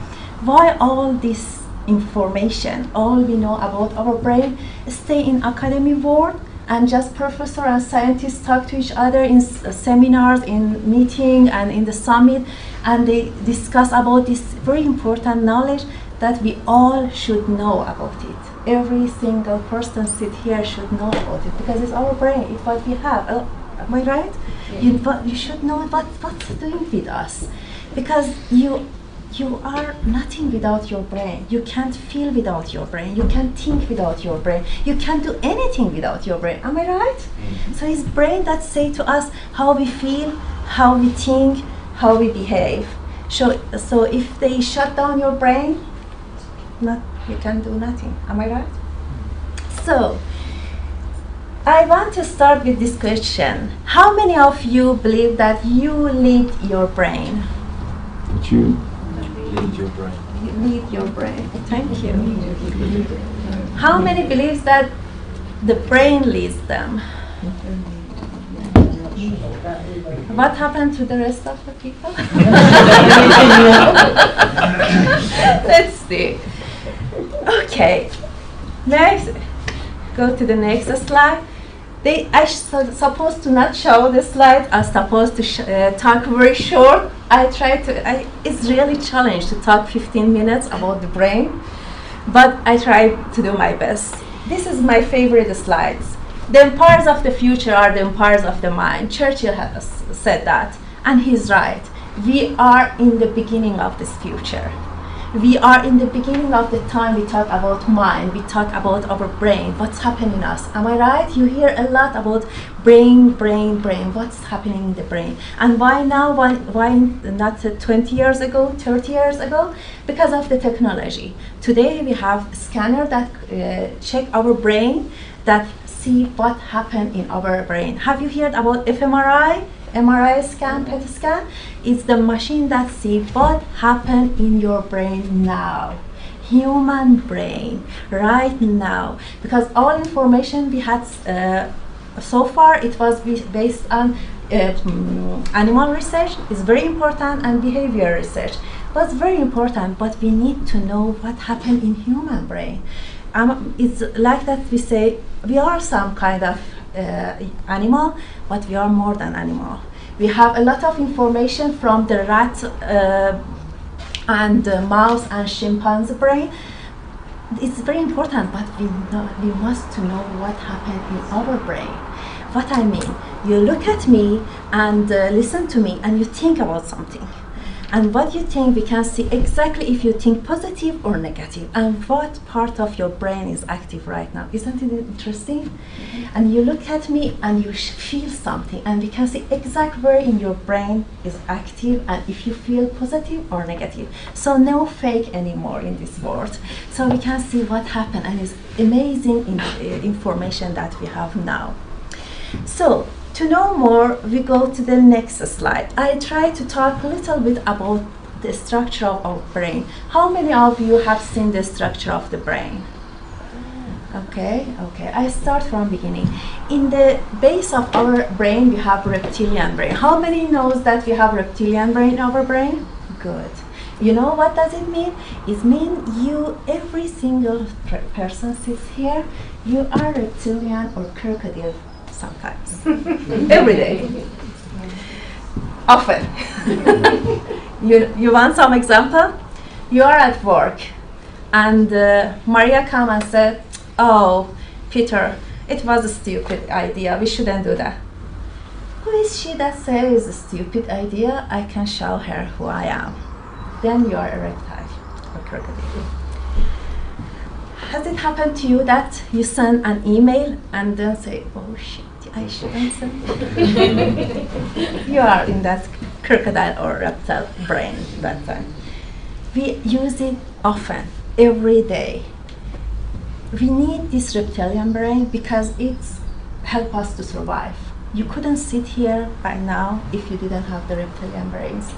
why all this information, all we know about our brain, stay in academic world, and just professor and scientists talk to each other in seminars, in meeting, and in the summit, and they discuss about this very important knowledge that we all should know about it. Every single person sit here should know about it, because it's our brain, it's what we have. Am I right? Yeah. You should know what's doing with us, because you are nothing without your brain. You can't feel without your brain. You can't think without your brain. You can't do anything without your brain. Am I right? Mm-hmm. So it's brain that say to us how we feel, how we think, how we behave. So if they shut down your brain, you can do nothing. Am I right? So I want to start with this question. How many of you believe that you lead your brain? That you Lead your brain. You lead your brain. Thank you. How many believes that the brain leads them? What happened to the rest of the people? Let's see. Okay. Next, go to the next slide. I supposed to not show the slide. I'm supposed to talk very short. It's really challenge to talk 15 minutes about the brain, but I try to do my best. This is my favorite slides. The empires of the future are the empires of the mind. Churchill has said that, and he's right. We are in the beginning of this future. We are in the beginning of the time we talk about mind, we talk about our brain, what's happening in us. Am I right? You hear a lot about brain, what's happening in the brain. And why now? Why not 20 years ago, 30 years ago? Because of the technology. Today we have a scanner that check our brain, that see what happened in our brain. Have you heard about fMRI? MRI scan, PET scan, is the machine that sees what happened in your brain now. Human brain, right now. Because all information we had so far, it was based on animal research, is very important, and behavior research. Was very important, but we need to know what happened in human brain. It's like that we say, we are some kind of animal, but we are more than animal. We have a lot of information from the rat and mouse and chimpanzee brain. It's very important, but we must to know what happened in our brain. What I mean, you look at me and listen to me, and you think about something. And what you think, we can see exactly if you think positive or negative, and what part of your brain is active right now. Isn't it interesting? Mm-hmm. And you look at me and you feel something, and we can see exactly where in your brain is active, and if you feel positive or negative. So no fake anymore in this world. So we can see what happened, and it's amazing information that we have now. So, to know more, we go to the next slide. I try to talk a little bit about the structure of our brain. How many of you have seen the structure of the brain? Okay. I start from beginning. In the base of our brain, we have reptilian brain. How many knows that we have reptilian brain in our brain? Good. You know what does it mean? It means every single person sits here, you are reptilian or crocodile sometimes, every day. often. You want some example? You are at work, and Maria come and said, "Oh, Peter, it was a stupid idea. We shouldn't do that." Who is she that says a stupid idea? I can show her who I am. Then you are a reptile or crocodile. Has it happened to you that you send an email and then say, "Oh shit, I shouldn't send it"? You are in that crocodile or reptile brain that time. We use it often, every day. We need this reptilian brain because it's help us to survive. You couldn't sit here by now if you didn't have the reptilian brains.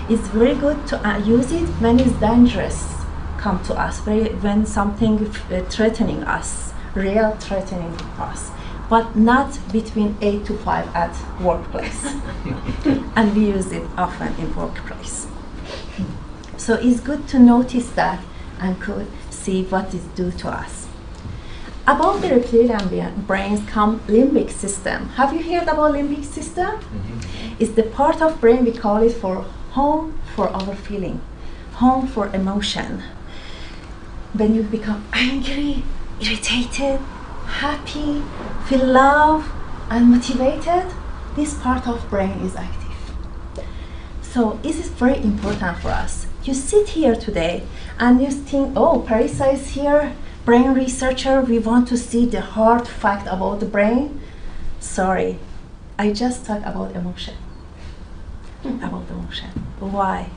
It's very good to use it when it's dangerous come to us, when something threatening us, real threatening us, but not between 8 to 5 at workplace. And we use it often in workplace. So it's good to notice that and could see what it do to us. Above the reptilian brains come limbic system. Have you heard about limbic system? Mm-hmm. It's the part of brain we call it for home for our feeling, home for emotion. When you become angry, irritated, happy, feel love and motivated, this part of brain is active. So this is very important for us. You sit here today and you think, oh, Parisa is here, brain researcher, we want to see the hard fact about the brain. Sorry, I just talk about emotion. About emotion. Why?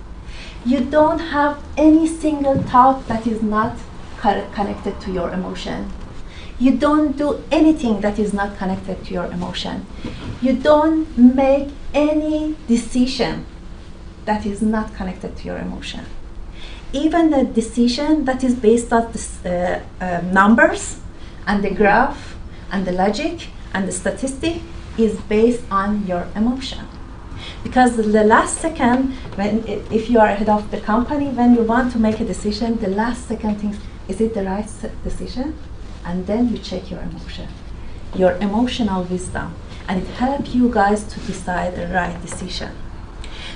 You don't have any single thought that is not connected to your emotion. You don't do anything that is not connected to your emotion. You don't make any decision that is not connected to your emotion. Even the decision that is based on the numbers and the graph and the logic and the statistic is based on your emotion. Because the last second, if you are head of the company, when you want to make a decision, the last second thing, is it the right decision? And then you check your emotion, your emotional wisdom, and it helps you guys to decide the right decision.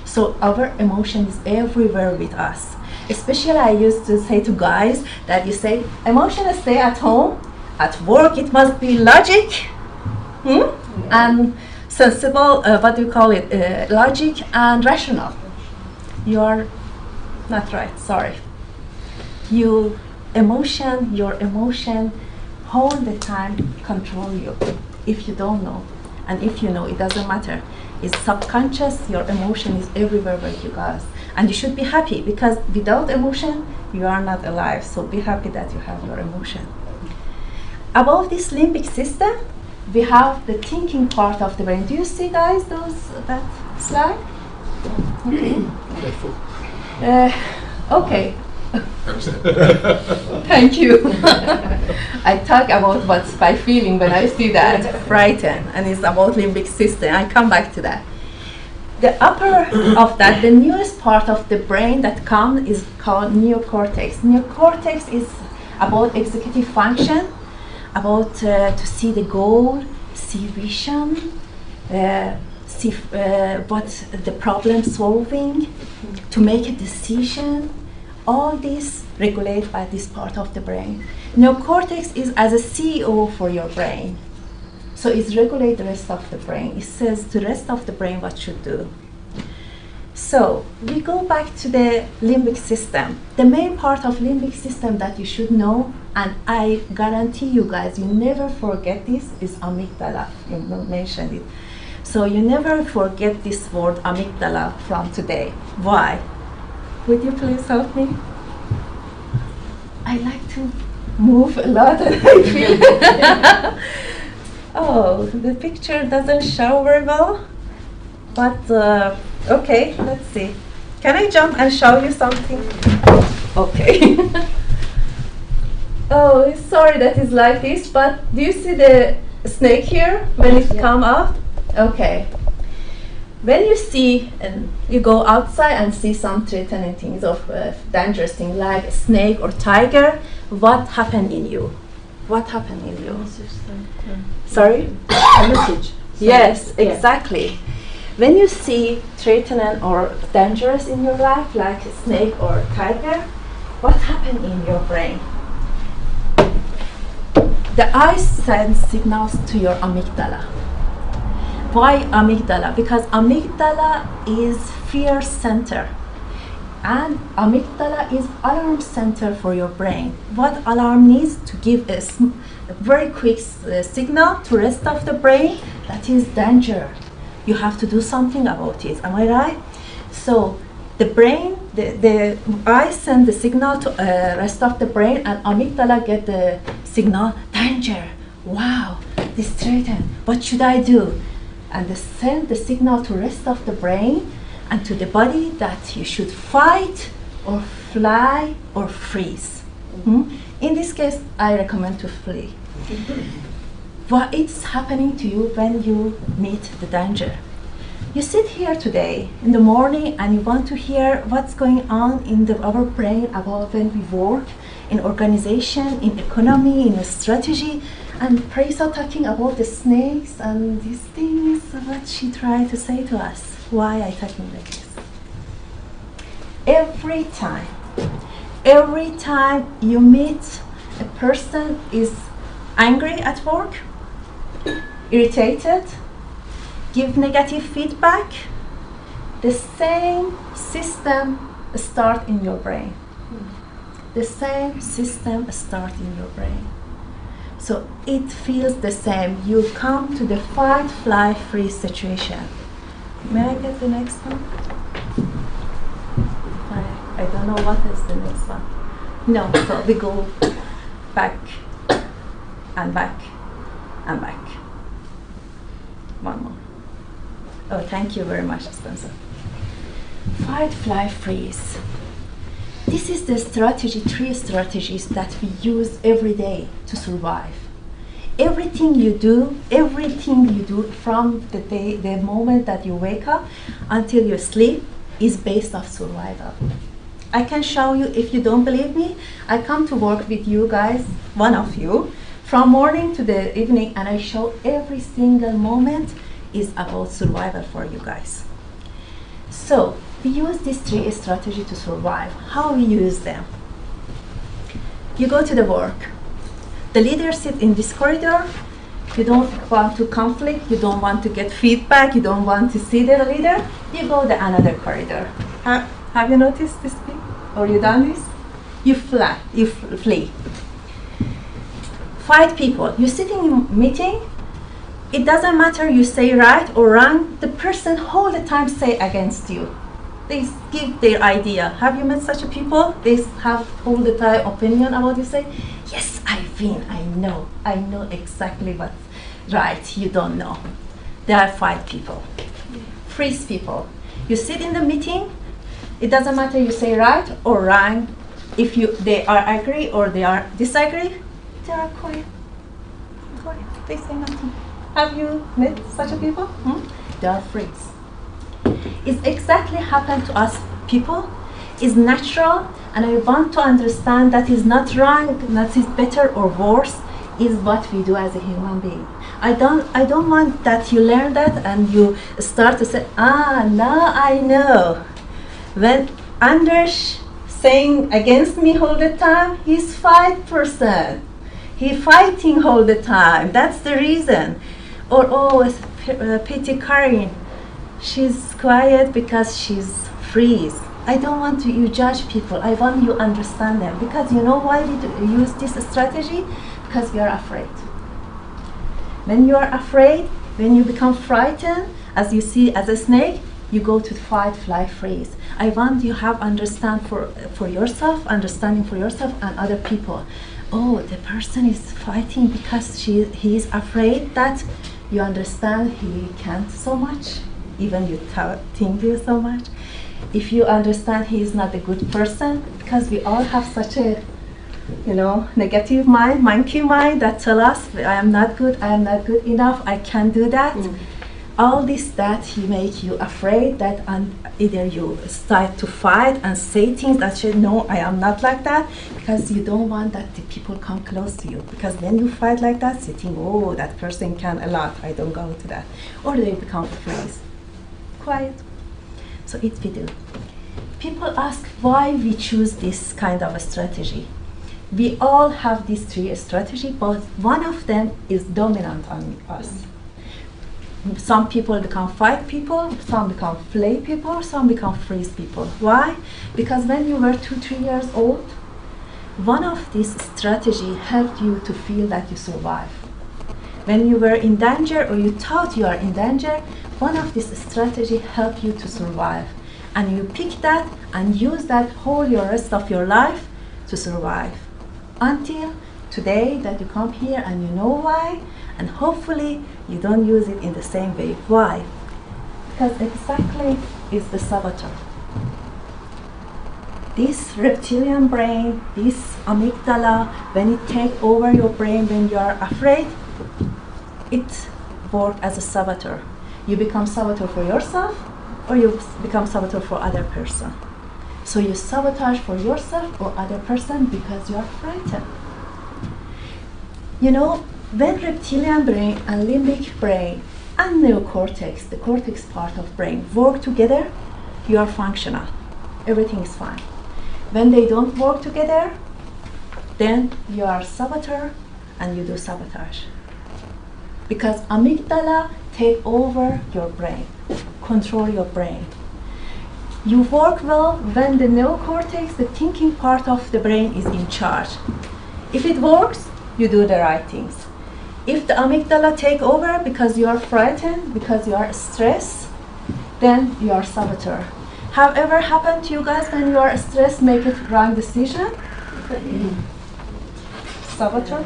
So our emotion is everywhere with us. Especially I used to say to guys that you say, emotion stay at home, at work it must be logic, and sensible, what do you call it, logic and rational. You are not right, sorry. Your emotion all the time control you, if you don't know. And if you know, it doesn't matter. It's subconscious, your emotion is everywhere with you guys. And you should be happy, because without emotion, you are not alive. So be happy that you have your emotion. Above this limbic system, we have the thinking part of the brain. Do you see, guys, that slide? Okay. Okay. Thank you. I talk about what's my feeling when I see that, frightened, and it's about limbic system. I come back to that. The upper of that, the newest part of the brain that comes is called neocortex. Neocortex is about executive function, about to see the goal, see vision, see what the problem solving, to make a decision. All this regulated by this part of the brain. Neocortex is as a CEO for your brain. So it regulates the rest of the brain. It says to the rest of the brain what should do. So we go back to the limbic system. The main part of limbic system that you should know, and I guarantee you guys, you never forget this, is amygdala. You mentioned it. So you never forget this word amygdala from today. Why? Would you please help me? I like to move a lot and I feel oh, the picture doesn't show very well, but okay, let's see. Can I jump and show you something? Okay. Oh, sorry that is like this, but do you see the snake here when it come out? Okay. When you see, you go outside and see some threatening things or dangerous things like a snake or tiger, what happened in you? What happened in you? Sorry? A message. Yes, exactly. When you see threatening or dangerous in your life, like a snake or tiger, what happens in your brain? The eyes send signals to your amygdala. Why amygdala? Because amygdala is fear center. And amygdala is alarm center for your brain. What alarm needs to give a very quick signal to rest of the brain that is danger. You have to do something about it. Am I right? So the brain, the eyes send the signal to rest of the brain, and amygdala get the signal danger. Wow, this threatened. What should I do? And they send the signal to rest of the brain and to the body that you should fight or fly or freeze. In this case, I recommend to flee. What is happening to you when you meet the danger? You sit here today in the morning and you want to hear what's going on in our brain about when we work in organization, in economy, in strategy. And Parisa talking about the snakes and these things, what she tried to say to us. Why I talking like this? Every time you meet a person is angry at work, irritated, give negative feedback, the same system start in your brain. The same system start in your brain. So it feels the same. You come to the fight, fly, freeze situation. May I get the next one? I don't know what is the next one. No, so we go back and back and back. One more. Oh, thank you very much, Spencer. Fight, fly, freeze. This is the strategy, 3 strategies that we use every day to survive. Everything you do from the moment that you wake up until you sleep is based off survival. I can show you, if you don't believe me, I come to work with you guys, one of you, from morning to the evening, and I show every single moment is about survival for you guys. So we use these 3 strategies to survive. How we use them? You go to the work. The leader sits in this corridor. You don't want to conflict. You don't want to get feedback. You don't want to see the leader. You go to another corridor. Have you noticed this thing? Or you done this? You flee. Fight people. You're sitting in a meeting. It doesn't matter you say right or wrong. The person all the time say against you. They give their idea. Have you met such a people? They have all the time opinion about you. Say, yes, I win. I know exactly what's right. You don't know. There are 5 people. Freeze people. You sit in the meeting. It doesn't matter you say right or wrong. If they are agree or they are disagree, they are quiet. They say nothing. Have you met such a people? They are freeze. It's exactly happened to us people. It's natural, and I want to understand that is not wrong, that is better or worse, is what we do as a human being. I don't want that you learn that and you start to say, now I know. When Anders saying against me all the time, he's fight person. He's fighting all the time. That's the reason. Or pity Karin. She's quiet because she's freeze. I don't want you judge people. I want you understand them. Because you know why we use this strategy? Because we are afraid. When you are afraid, when you become frightened, as you see as a snake, you go to fight, fly, freeze. I want you have understanding for yourself and other people. Oh, the person is fighting because he is afraid that you understand he can't so much. Even you think you so much. If you understand he is not a good person, because we all have such a, negative mind, monkey mind that tell us I am not good enough, I can't do that. All this that make you afraid that either you start to fight and say things that you know I am not like that, because you don't want that the people come close to you. Because when you fight like that, you think, oh, that person can a lot, I don't go to that. Or they become freeze. quiet. So it we do. People ask why we choose this kind of a strategy. We all have these three strategies, but one of them is dominant on us. Some people become fight people, some become play people, some become freeze people. Why? Because when you were 2-3 years old, one of these strategies helped you to feel that you survive. When you were in danger or you thought you are in danger, one of these strategies helped you to survive. And you pick that and use that whole your rest of your life to survive. Until today that you come here and you know why, and hopefully you don't use it in the same way. Why? Because exactly is the saboteur. This reptilian brain, this amygdala, when it takes over your brain when you are afraid, it works as a saboteur. You become saboteur for yourself, or you become saboteur for other person. So you sabotage for yourself or other person because you are frightened. You know, when reptilian brain and limbic brain and neocortex, the cortex part of brain, work together, you are functional. Everything is fine. When they don't work together, then you are saboteur and you do sabotage. Because amygdala take over your brain, control your brain. You work well when the neocortex, the thinking part of the brain, is in charge. If it works, you do the right things. If the amygdala take over because you are frightened, because you are stressed, then you are saboteur. Have ever happened to you guys when you are stressed, make a wrong decision? Saboteur?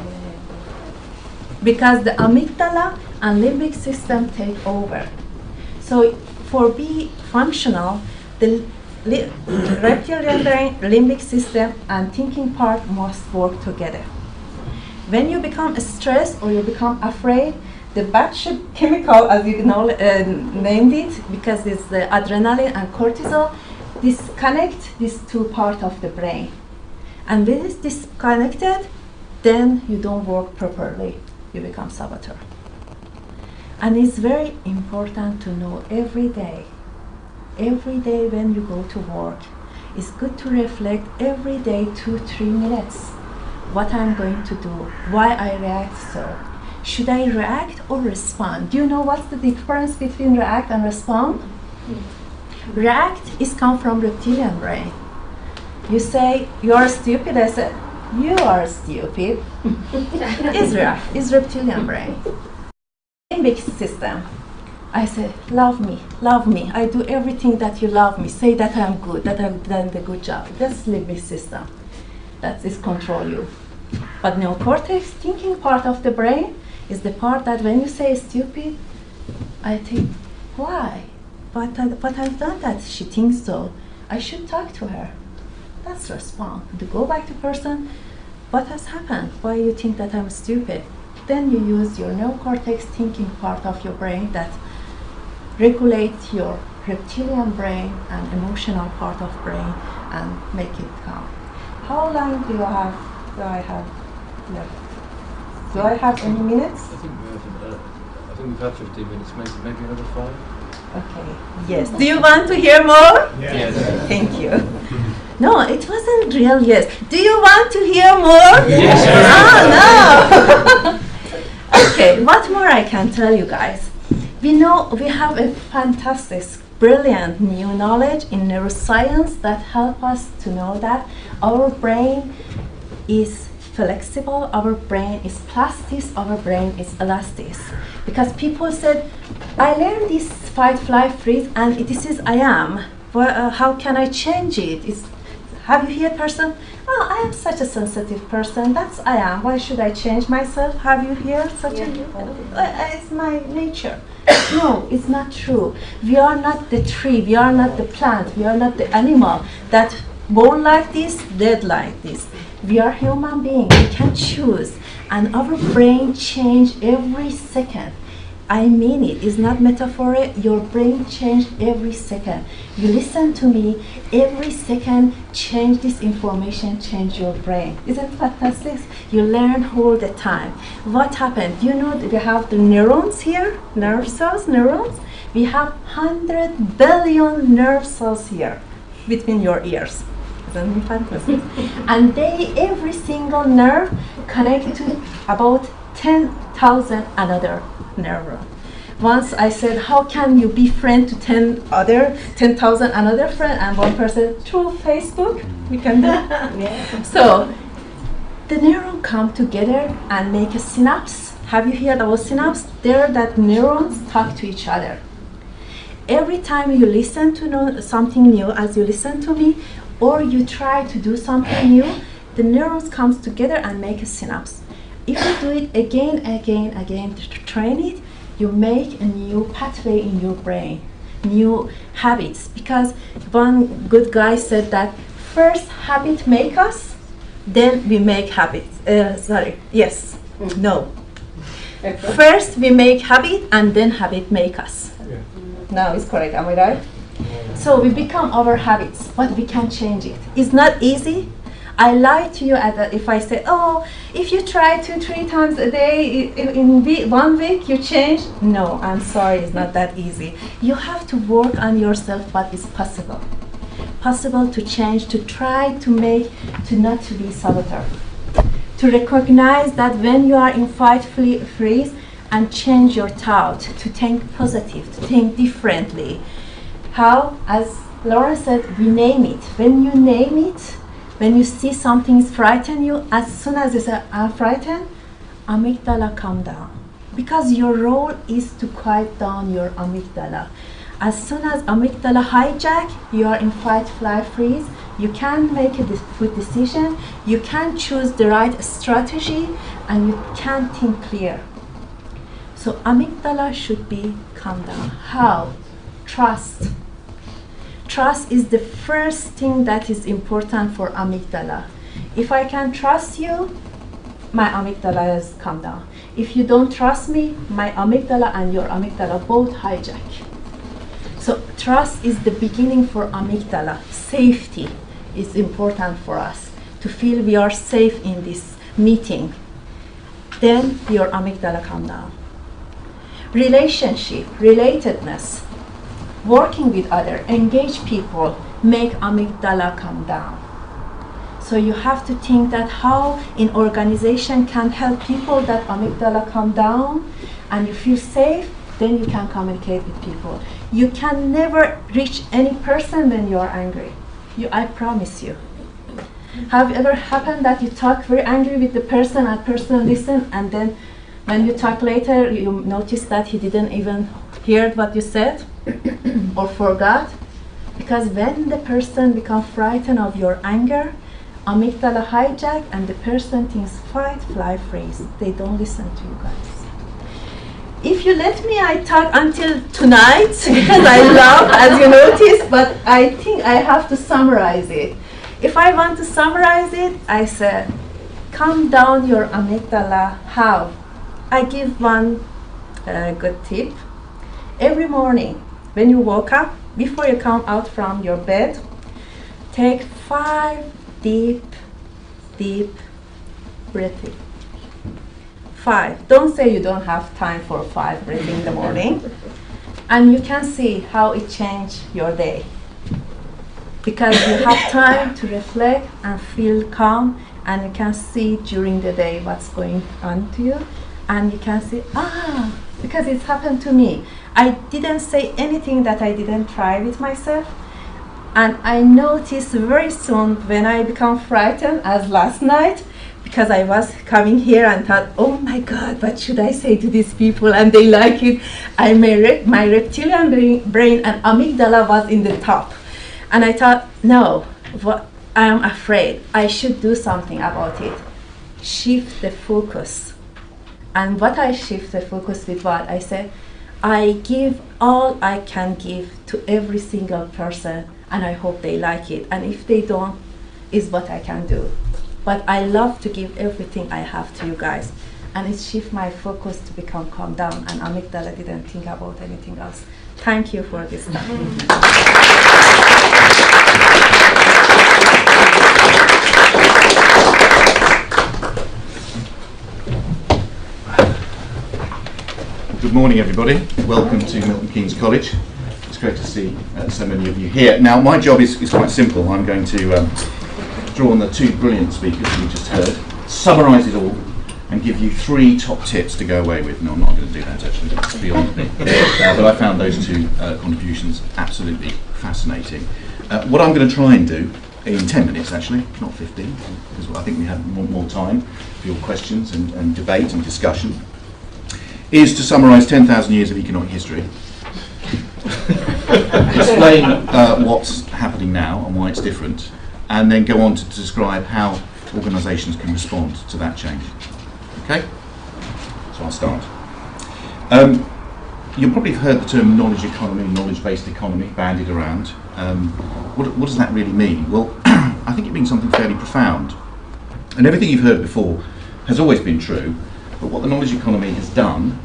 Because the amygdala and limbic system take over. So for be functional, the reptilian brain, limbic system, and thinking part must work together. When you become stressed or you become afraid, the bad chemical, as you know, named it, because it's the adrenaline and cortisol, disconnect these two parts of the brain. And when it's disconnected, then you don't work properly. You become saboteur. And it's very important to know every day when you go to work, it's good to reflect every day 2-3 minutes what I'm going to do, why I react so. Should I react or respond? Do you know what's the difference between react and respond? React is come from reptilian brain. You say, you are stupid, I said, you are stupid. It's reptilian brain. Limbic system. I said, love me. I do everything that you love me. Say that I'm good, that I've done the good job. That's limbic system. That is control you. But neocortex, thinking part of the brain, is the part that when you say stupid, I think, why? But I've done that. She thinks so. I should talk to her. That's respond. To go back to person, what has happened? Why you think that I'm stupid? Then you use your neocortex thinking part of your brain that regulates your reptilian brain and emotional part of brain and make it calm. How long do I have left? Do I have any minutes? I think we've had 15 minutes, maybe another 5. Okay, yes. Do you want to hear more? Yes. Thank you. No, it wasn't real yes. Do you want to hear more? Yes. Oh, no. Okay, what more I can tell you guys? We know we have a fantastic, brilliant new knowledge in neuroscience that help us to know that our brain is flexible, our brain is plastic, our brain is elastic. Because people said, I learned this fight, flight, freeze, and this is I am. Well, how can I change it? Have you heard person? Oh, I am such a sensitive person. That's I am. Why should I change myself? Have you heard such it's my nature. No, it's not true. We are not the tree. We are not the plant. We are not the animal that born like this, dead like this. We are human beings. We can choose, and our brain change every second. I mean it. It's not metaphor. Your brain change every second. You listen to me. Every second, change this information. Change your brain. Isn't it fantastic? You learn all the time. What happened? You know that we have the neurons here, nerve cells, neurons. We have 100 billion nerve cells here between your ears. Isn't it fantastic? And every single nerve connected to about 10,000 another neuron. Once I said, how can you be friend to 10,000 another friend, and one person through Facebook? We can do. Yeah. So the neuron come together and make a synapse. Have you heard about synapse? There, that neurons talk to each other. Every time you listen to know something new, as you listen to me, or you try to do something new, the neurons comes together and make a synapse. If you do it again, to train it, you make a new pathway in your brain, new habits. Because one good guy said that first habit make us, then we make habits. First we make habit and then habit make us. Yeah. Now it's correct, am I right? So we become our habits, but we can change it. It's not easy. I lie to you if I say, oh, if you try 2-3 times a day in 1 week, you change. No, I'm sorry, it's not that easy. You have to work on yourself, but it's possible. Possible to change, to try to not to be saboteur. To recognize that when you are in fight, freeze, and change your thought, to think positive, to think differently. How? As Laura said, we name it. When you name it, when you see something frighten you, as soon as you say, I'm frightened, amygdala calm down. Because your role is to quiet down your amygdala. As soon as amygdala hijack, you are in fight, flight, freeze. You can make a good decision. You can choose the right strategy, and you can think clear. So amygdala should be calm down. How? Trust. Trust is the first thing that is important for amygdala. If I can trust you, my amygdala is calm down. If you don't trust me, my amygdala and your amygdala both hijack. So trust is the beginning for amygdala. Safety is important for us to feel we are safe in this meeting. Then your amygdala calm down. Relationship, relatedness, working with others, engage people, make amygdala calm down. So you have to think that how an organization can help people that amygdala calm down and you feel safe, then you can communicate with people. You can never reach any person when you are angry. I promise you. Have you ever happened that you talk very angry with the person and person listen, and then when you talk later, you notice that he didn't even hear what you said or forgot? Because when the person becomes frightened of your anger, amygdala hijack and the person thinks fight, fly, freeze. They don't listen to you guys. If you let me, I talk until tonight because I love, as you noticed, but I think I have to summarize it. If I want to summarize it, I said, calm down your amygdala. How? I give one good tip. Every morning, when you wake up, before you come out from your bed, take 5 deep breathing. 5. Don't say you don't have time for 5 breathing in the morning. And you can see how it changed your day. Because you have time to reflect and feel calm, and you can see during the day what's going on to you. And you can see, because it's happened to me. I didn't say anything that I didn't try with myself. And I noticed very soon when I become frightened, as last night, because I was coming here and thought, oh my God, what should I say to these people? And they like it. My reptilian brain and amygdala was in the top. And I thought, no, I am afraid. I should do something about it. Shift the focus. And what I shift the focus with what? I said, I give all I can give to every single person, and I hope they like it. And if they don't, is what I can do. But I love to give everything I have to you guys. And it shift my focus to become calm down, and amygdala didn't think about anything else. Thank you for this time. Good Good morning, everybody. Welcome to Milton Keynes College. It's great to see so many of you here. Now, my job is quite simple. I'm going to draw on the two brilliant speakers we just heard, summarise it all, and give you 3 top tips to go away with. No, I'm not going to do that, actually. It's beyond me. But I found those 2 contributions absolutely fascinating. What I'm going to try and do in 10 minutes, actually, not 15, because I think we have more time for your questions and debate and discussion, is to summarise 10,000 years of economic history, explain what's happening now and why it's different, and then go on to describe how organisations can respond to that change. Okay? So I'll start. You'll probably have heard the term knowledge economy, knowledge-based economy bandied around. What does that really mean? Well, I think it means something fairly profound. And everything you've heard before has always been true, but what the knowledge economy has done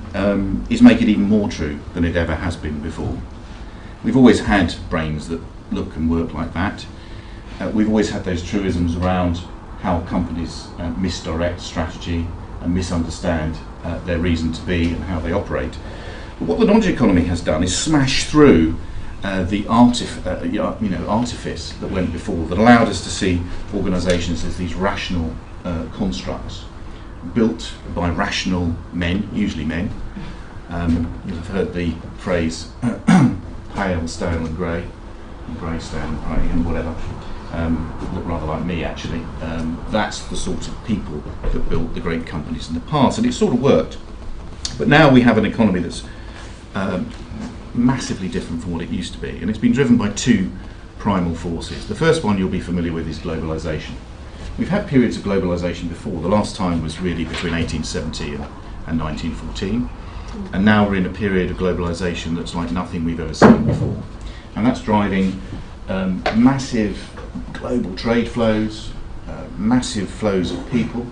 is make it even more true than it ever has been before. We've always had brains that look and work like that. We've always had those truisms around how companies misdirect strategy and misunderstand their reason to be and how they operate. But what the knowledge economy has done is smash through the artifice that went before, that allowed us to see organisations as these rational constructs built by rational men, usually men. You'll have heard the phrase pale, stale and grey, stale and grey and whatever. Look rather like me, actually. That's the sort of people that built the great companies in the past, and it sort of worked. But now we have an economy that's massively different from what it used to be, and it's been driven by 2 primal forces. The first one you'll be familiar with is globalisation. We've had periods of globalisation before. The last time was really between 1870 and 1914, and now we're in a period of globalisation that's like nothing we've ever seen before, and that's driving massive global trade flows, massive flows of people.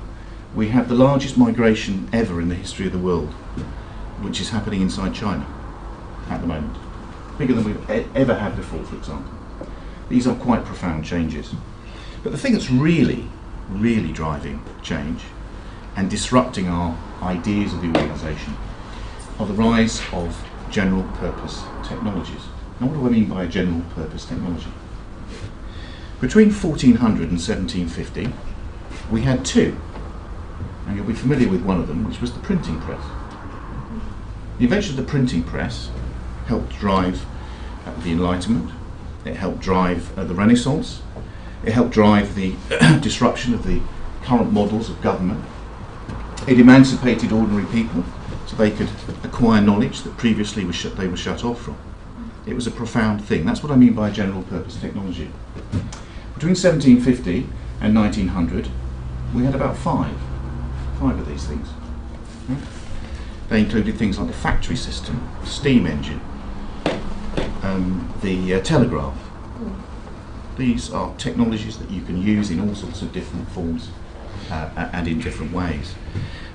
We have the largest migration ever in the history of the world, which is happening inside China at the moment, bigger than we've ever had before, for example. These are quite profound changes. But the thing that's really driving change and disrupting our ideas of the organisation are the rise of general purpose technologies. Now, what do I mean by a general purpose technology? Between 1400 and 1750, we had 2, and you'll be familiar with one of them, which was the printing press. The invention of the printing press helped drive the Enlightenment, it helped drive the Renaissance, it helped drive the disruption of the current models of government. It emancipated ordinary people so they could acquire knowledge that previously they were shut off from. It was a profound thing. That's what I mean by general purpose technology. Between 1750 and 1900, we had about 5 of these things. They included things like the factory system, the steam engine, the telegraph. These are technologies that you can use in all sorts of different forms and in different ways.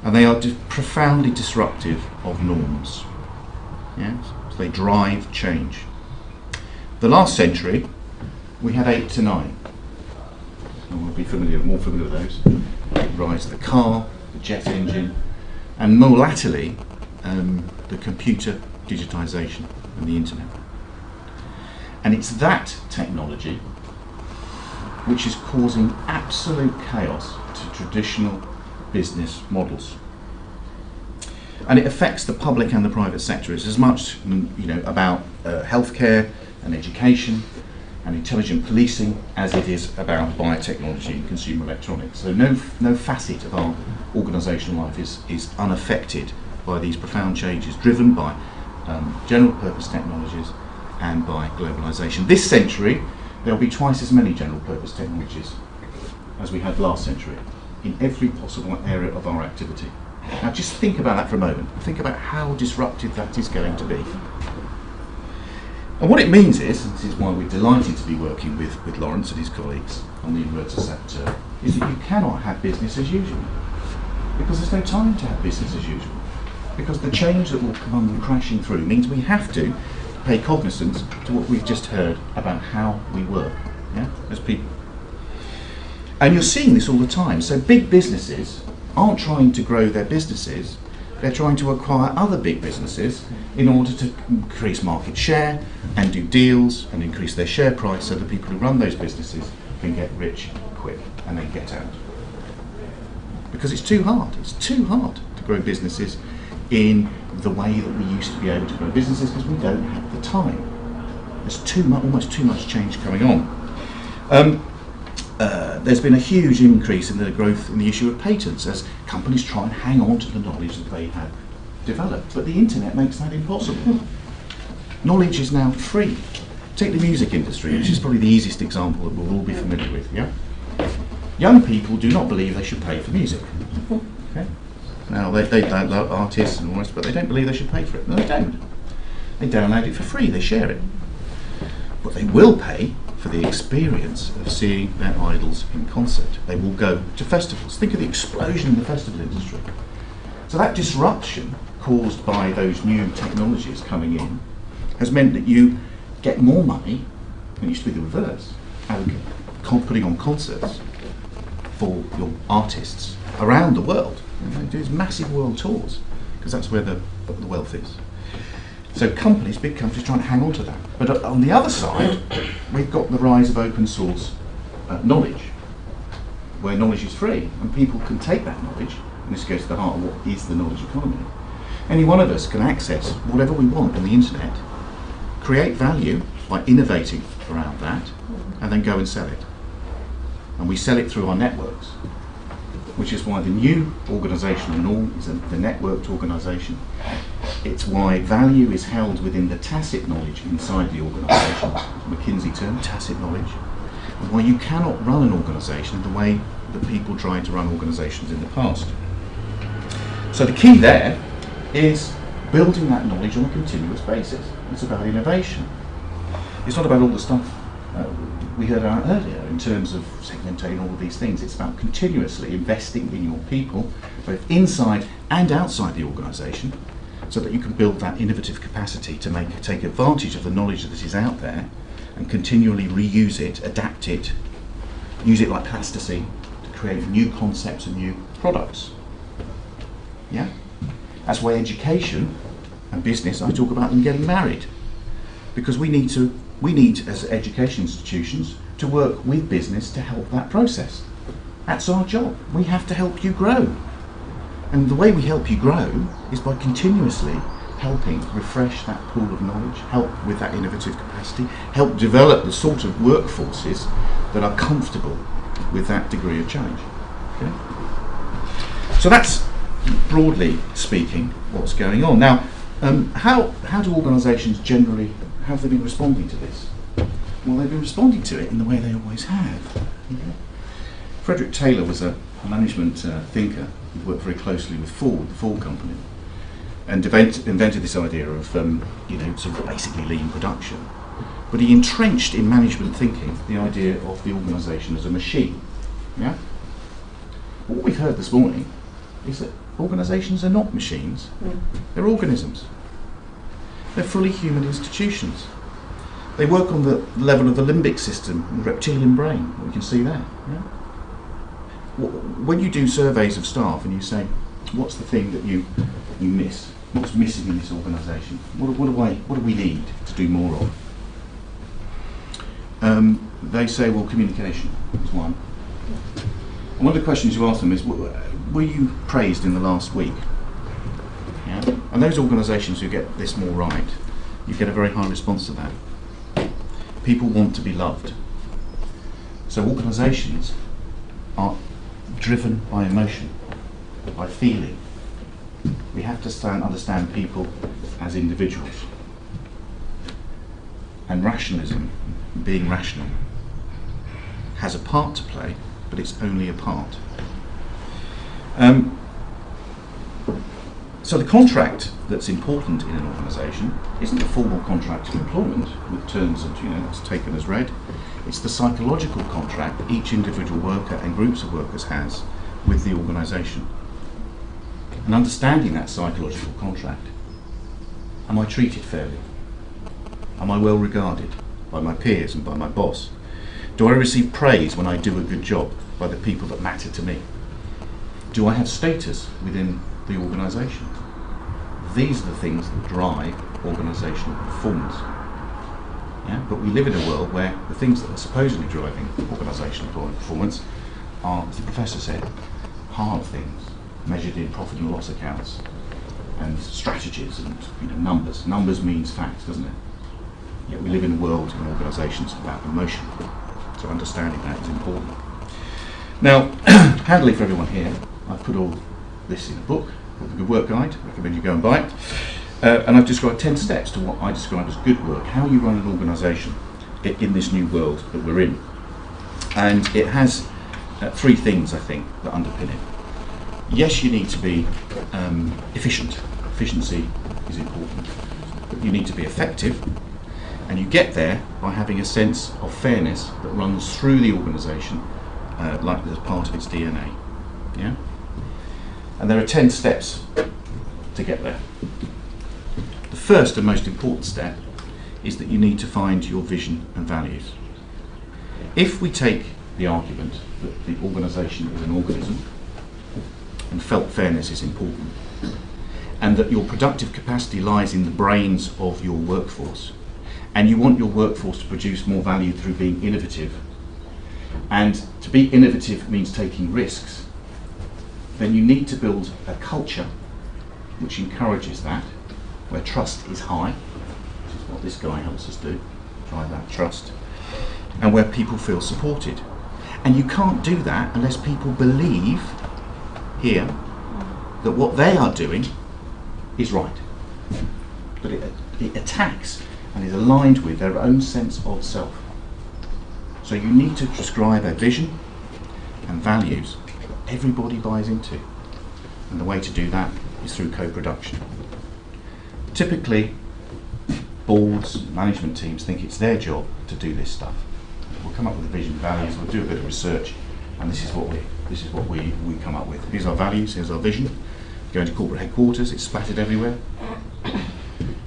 And they are profoundly disruptive of norms. Yes? So they drive change. The last century, we had 8 to 9. And we'll be more familiar with those. The rise of the car, the jet engine, and more latterly, the computer digitisation and the internet. And it's that technology which is causing absolute chaos to traditional business models. And it affects the public and the private sector. It's as much about healthcare and education and intelligent policing as it is about biotechnology and consumer electronics. So no facet of our organisational life is unaffected by these profound changes driven by general purpose technologies and by globalisation. This century there'll be twice as many general purpose technologies as we had last century in every possible area of our activity. Now just think about that for a moment. Think about how disruptive that is going to be. And what it means is, and this is why we're delighted to be working with Lawrence and his colleagues on the inverter sector, is that you cannot have business as usual. Because there's no time to have business as usual. Because the change that will come crashing through means we have to pay cognizance to what we've just heard about how we work, as people. And you're seeing this all the time. So big businesses aren't trying to grow their businesses They're trying to acquire other big businesses in order to increase market share and do deals and increase their share price so the people who run those businesses can get rich quick and then get out. Because it's too hard. It's too hard to grow businesses in the way that we used to be able to grow businesses because we don't have the time. There's almost too much change coming on. There's been a huge increase in the growth in the issue of patents as companies try and hang on to the knowledge that they have developed. But the internet makes that impossible. Knowledge is now free. Take the music industry, which is probably the easiest example that we'll all be familiar with. Yeah? Young people do not believe they should pay for music. Okay? Now, they don't love artists and all the rest, but they don't believe they should pay for it. No, they don't. They download it for free, they share it. But they will pay for the experience of seeing their idols in concert. They will go to festivals. Think of the explosion in the festival industry. So that disruption caused by those new technologies coming in has meant that you get more money, and it used to be the reverse, out of putting on concerts for your artists around the world. They do these massive world tours because that's where the wealth is. So companies, big companies, trying to hang on to that. But on the other side, we've got the rise of open source knowledge, where knowledge is free and people can take that knowledge, and this goes to the heart of what is the knowledge economy. Any one of us can access whatever we want on the internet, create value by innovating around that, and then go and sell it. And we sell it through our networks, which is why the new organisational norm is the networked organisation. It's why value is held within the tacit knowledge inside the organisation, McKinsey term, tacit knowledge, and why you cannot run an organisation the way that people tried to run organisations in the past. So the key there is building that knowledge on a continuous basis. It's about innovation. It's not about all the stuff we heard about earlier in terms of segmenting all of these things. It's about continuously investing in your people, both inside and outside the organisation, so that you can build that innovative capacity to take advantage of the knowledge that is out there and continually reuse it, adapt it, use it like plasticine to create new concepts and new products. Yeah? That's why education and business, I talk about them getting married, because we need as education institutions to work with business to help that process. That's our job. We have to help you grow. And the way we help you grow is by continuously helping refresh that pool of knowledge, help with that innovative capacity, help develop the sort of workforces that are comfortable with that degree of change. Okay? So that's, broadly speaking, what's going on. Now, how do organisations generally, how have they been responding to this? Well, they've been responding to it in the way they always have. Okay? Frederick Taylor was a management thinker who worked very closely with Ford, the Ford company, and invented this idea of sort of basically lean production. But he entrenched in management thinking the idea of the organisation as a machine. Yeah? What we've heard this morning is that organisations are not machines, they're organisms. They're fully human institutions. They work on the level of the limbic system, the reptilian brain, we can see there. Yeah? When you do surveys of staff and you say, what's the thing that you miss? What's missing in this organisation? What do we need to do more of? They say, well, communication is one. And one of the questions you ask them is, were you praised in the last week? Yeah? And those organisations who get this more right, you get a very high response to that. People want to be loved. So organisations are driven by emotion, by feeling. We have to understand people as individuals. And rationalism, being rational, has a part to play, but it's only a part. So the contract that's important in an organisation isn't the formal contract of employment with terms that that's taken as read. It's the psychological contract each individual worker and groups of workers has with the organisation. And understanding that psychological contract. Am I treated fairly? Am I well regarded by my peers and by my boss? Do I receive praise when I do a good job by the people that matter to me? Do I have status within the organisation? these are the things that drive organisational performance. Yeah? But we live in a world where the things that are supposedly driving organisational performance are, as the professor said, hard things, measured in profit and loss accounts and strategies and numbers. Numbers means facts, doesn't it? Yet we live in a world and organisations about emotion. So understanding that is important. Now, handily for everyone here, I've put all this in a book called The Good Work Guide. I recommend you go and buy it. And I've described 10 steps to what I describe as good work, how you run an organisation in this new world that we're in. And it has 3 things, I think, that underpin it. Yes, you need to be efficient. Efficiency is important. But you need to be effective. And you get there by having a sense of fairness that runs through the organisation, like as part of its DNA. Yeah? And there are 10 steps to get there. The first and most important step is that you need to find your vision and values. If we take the argument that the organisation is an organism and felt fairness is important, and that your productive capacity lies in the brains of your workforce, and you want your workforce to produce more value through being innovative, and to be innovative means taking risks, then you need to build a culture which encourages that, where trust is high, which is what this guy helps us do, drive that trust, and where people feel supported. And you can't do that unless people believe here that what they are doing is right, that it attacks and is aligned with their own sense of self. So you need to prescribe a vision and values that everybody buys into. And the way to do that is through co-production. Typically, boards, management teams think it's their job to do this stuff. We'll come up with a vision, values, we'll do a bit of research, and this is what we come up with. Here's our values, here's our vision. Go into corporate headquarters, it's splattered everywhere.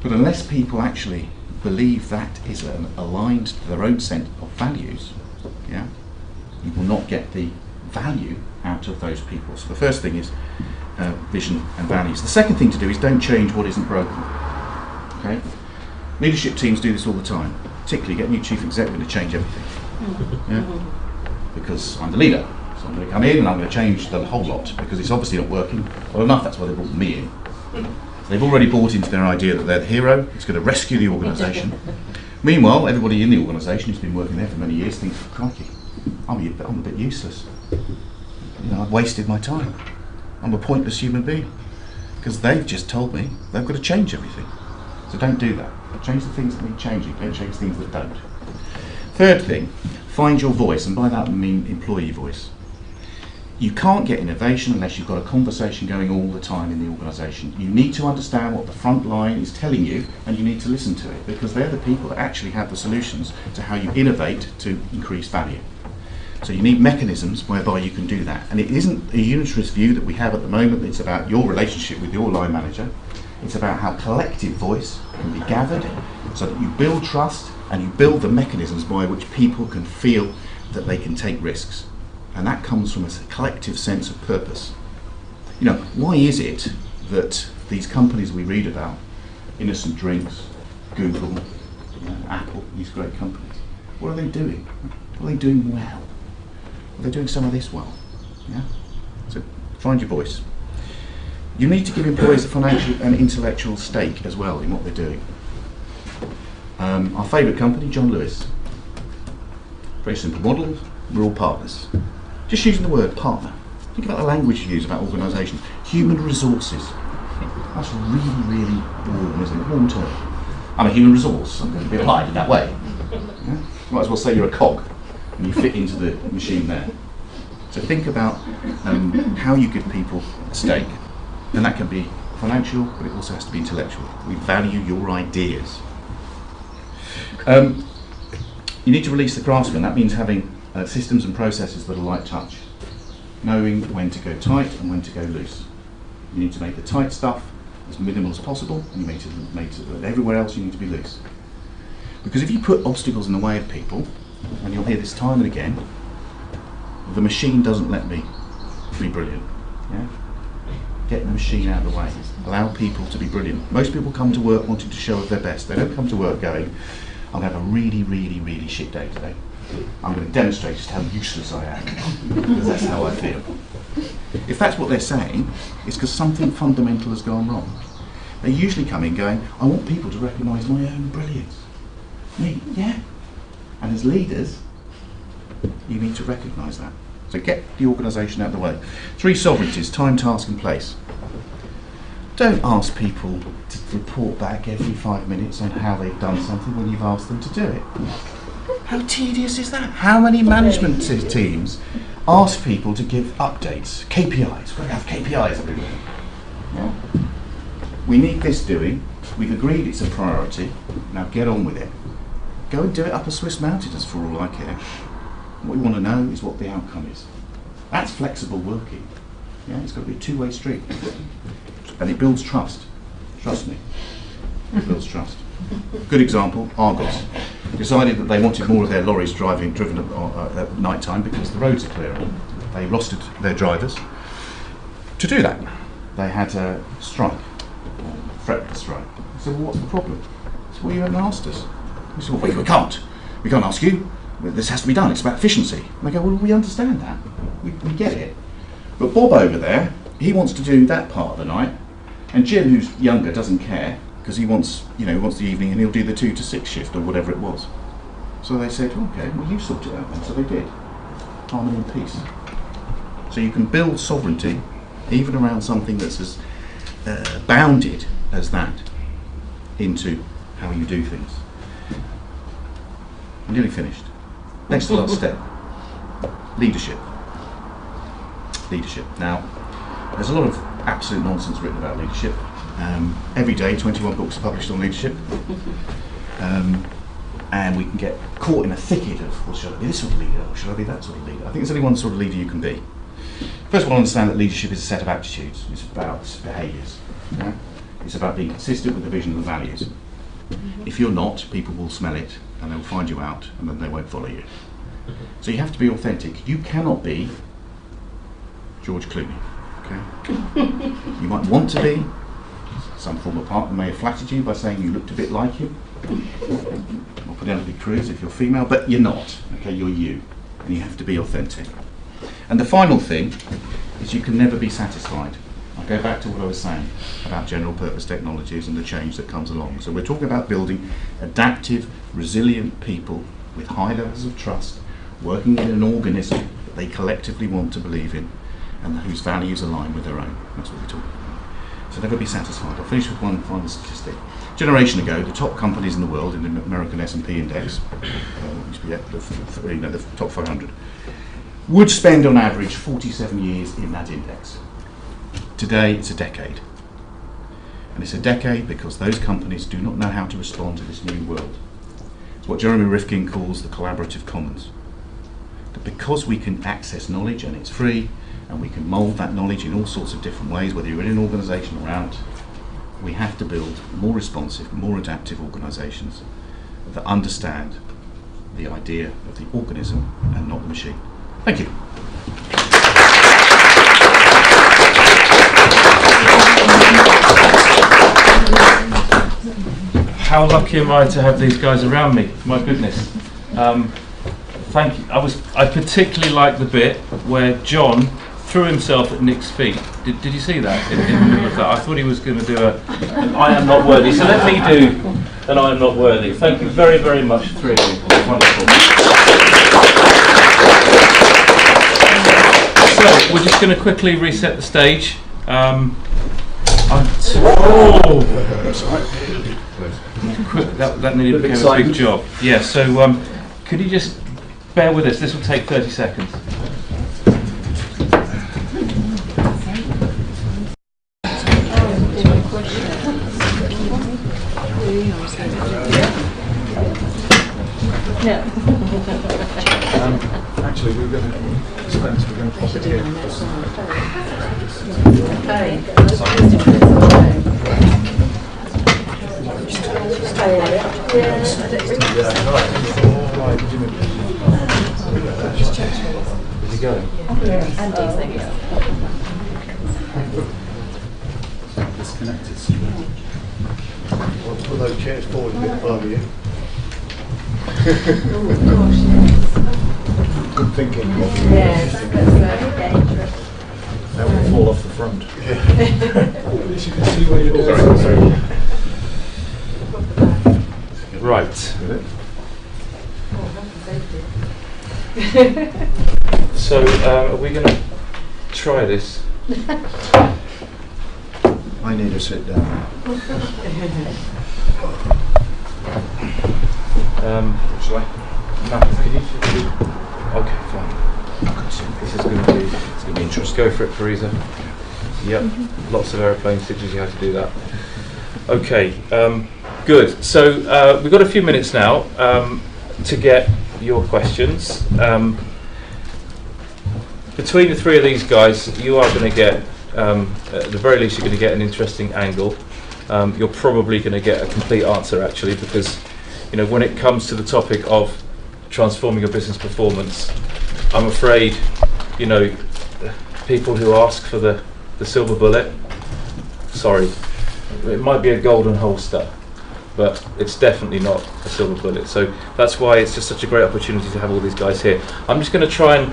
But unless people actually believe that is aligned to their own set of values, yeah, you will not get the value out of those people. So the first thing is vision and values. The second thing to do is don't change what isn't broken. Okay? Leadership teams do this all the time. Particularly get a new chief executive to change everything. Yeah? Because I'm the leader, so I'm going to come in and I'm going to change the whole lot because it's obviously not working well enough. That's why they brought me in. So they've already bought into their idea that they're the hero. It's going to rescue the organisation. Meanwhile, everybody in the organisation who's been working there for many years thinks, crikey, I'm a bit useless. I've wasted my time. I'm a pointless human being because they've just told me they've got to change everything. So don't do that. Change the things that need changing. Don't change things that don't. Third thing, find your voice, and by that I mean employee voice. You can't get innovation unless you've got a conversation going all the time in the organisation. You need to understand what the front line is telling you, and you need to listen to it, because they're the people that actually have the solutions to how you innovate to increase value. So you need mechanisms whereby you can do that. And it isn't a unitarist view that we have at the moment. It's about your relationship with your line manager. It's about how collective voice can be gathered so that you build trust and you build the mechanisms by which people can feel that they can take risks. And that comes from a collective sense of purpose. Why is it that these companies we read about, Innocent Drinks, Google, Apple, these great companies, what are they doing? What are they doing well? Are they doing some of this well? Yeah? So find your voice. You need to give employees a financial and intellectual stake as well in what they're doing. Our favourite company, John Lewis. Very simple model, we're all partners. Just using the word partner. Think about the language you use about organisations. Human resources. That's really, really warm, isn't it? Warm term. I'm a human resource, I'm going to be aligned in that way. Yeah? You might as well say you're a cog and you fit into the machine there. So think about how you give people a stake. And that can be financial, but it also has to be intellectual. We value your ideas. You need to release the craftsman. That means having systems and processes that are light touch. Knowing when to go tight and when to go loose. You need to make the tight stuff as minimal as possible, and you make it everywhere else you need to be loose. Because if you put obstacles in the way of people, and you'll hear this time and again, the machine doesn't let me be brilliant. Yeah? Get the machine out of the way. Allow people to be brilliant. Most people come to work wanting to show off their best. They don't come to work going, I'm going to have a really, really, really shit day today. I'm going to demonstrate just how useless I am. Because that's how I feel. If that's what they're saying, it's because something fundamental has gone wrong. They usually come in going, I want people to recognise my own brilliance. Me, yeah. And as leaders, you need to recognise that. So get the organisation out of the way. 3 sovereignties: time, task and place. Don't ask people to report back every 5 minutes on how they've done something when you've asked them to do it. How tedious is that? How many management teams ask people to give updates, KPIs? We're going to have KPIs everywhere. Yeah. We need this doing. We've agreed it's a priority. Now get on with it. Go and do it up a Swiss Mountains for all I care. What we want to know is what the outcome is. That's flexible working. Yeah, it's got to be a two-way street. And it builds trust. Trust me. It builds trust. Good example, Argos decided that they wanted more of their lorries driven at night time because the roads are clearer. They rostered their drivers to do that. They had a strike, threatened strike. I said, well, what's the problem? I said, well, you haven't asked us. We said, well, we can't. We can't ask you. This has to be done. It's about efficiency. And they go, well, we understand that. We get it. But Bob over there, he wants to do that part of the night. And Jim, who's younger, doesn't care because he wants, he wants the evening and he'll do the 2 to 6 shift or whatever it was. So they said, okay, well, you sort it out then. So they did. Harmony and peace. So you can build sovereignty even around something that's as bounded as that into how you do things. I'm nearly finished. Next to last step, leadership. Leadership. Now, there's a lot of absolute nonsense written about leadership. Every day, 21 books are published on leadership. And we can get caught in a thicket of, well, should I be this sort of leader, or should I be that sort of leader? I think there's only one sort of leader you can be. First of all, understand that leadership is a set of attitudes. It's about behaviours. Yeah? It's about being consistent with the vision and the values. If you're not, people will smell it and they'll find you out and then they won't follow you. So you have to be authentic. You cannot be George Clooney. Okay? You might want to be. Some former partner may have flattered you by saying you looked a bit like him. Or Penelope Cruz if you're female, but you're not. Okay, you're you. And you have to be authentic. And the final thing is you can never be satisfied. I'll go back to what I was saying about general purpose technologies and the change that comes along. So we're talking about building adaptive, resilient people with high levels of trust, working in an organism that they collectively want to believe in and whose values align with their own. That's what we're talking about. So never be satisfied. I'll finish with one final statistic. A generation ago, the top companies in the world in the American S&P index, used to be the top 500, would spend on average 47 years in that index. Today, it's a decade. And it's a decade because those companies do not know how to respond to this new world. It's what Jeremy Rifkin calls the collaborative commons. That because we can access knowledge and it's free, and we can mould that knowledge in all sorts of different ways, whether you're in an organisation or out, we have to build more responsive, more adaptive organisations that understand the idea of the organism and not the machine. Thank you. How lucky am I to have these guys around me? My goodness. Thank you. I particularly like the bit where John threw himself at Nick's feet. Did you see that? In the middle of that, I thought he was going to do an I am not worthy. So let me do an I am not worthy. Thank you very, very much, three of you. Wonderful. So we're just going to quickly reset the stage. That nearly became a big job. Yeah. So could you just bear with us? This will take 30 seconds. Actually, we're going to pop it here. Is he going? disconnected somewhere. I'll put those chairs forward a bit further, you. Good thinking. Yes, that's very dangerous. That will fall off the front. At least you can see where you're going. Sorry. Right. So, are we going to try this? I need to sit down. Shall I? No, can you? Okay, fine. This is going to be. It's going to be interesting. Go for it, Teresa. Yep. Lots of aeroplanes teaches you how to do that. Okay. Good. So we've got a few minutes now to get your questions. Between the three of these guys, you are going to get, at the very least, you're going to get an interesting angle. You're probably going to get a complete answer, actually, because when it comes to the topic of transforming your business performance, I'm afraid, people who ask for the silver bullet, sorry, it might be a golden holster, but it's definitely not a silver bullet. So that's why it's just such a great opportunity to have all these guys here. I'm just going to try and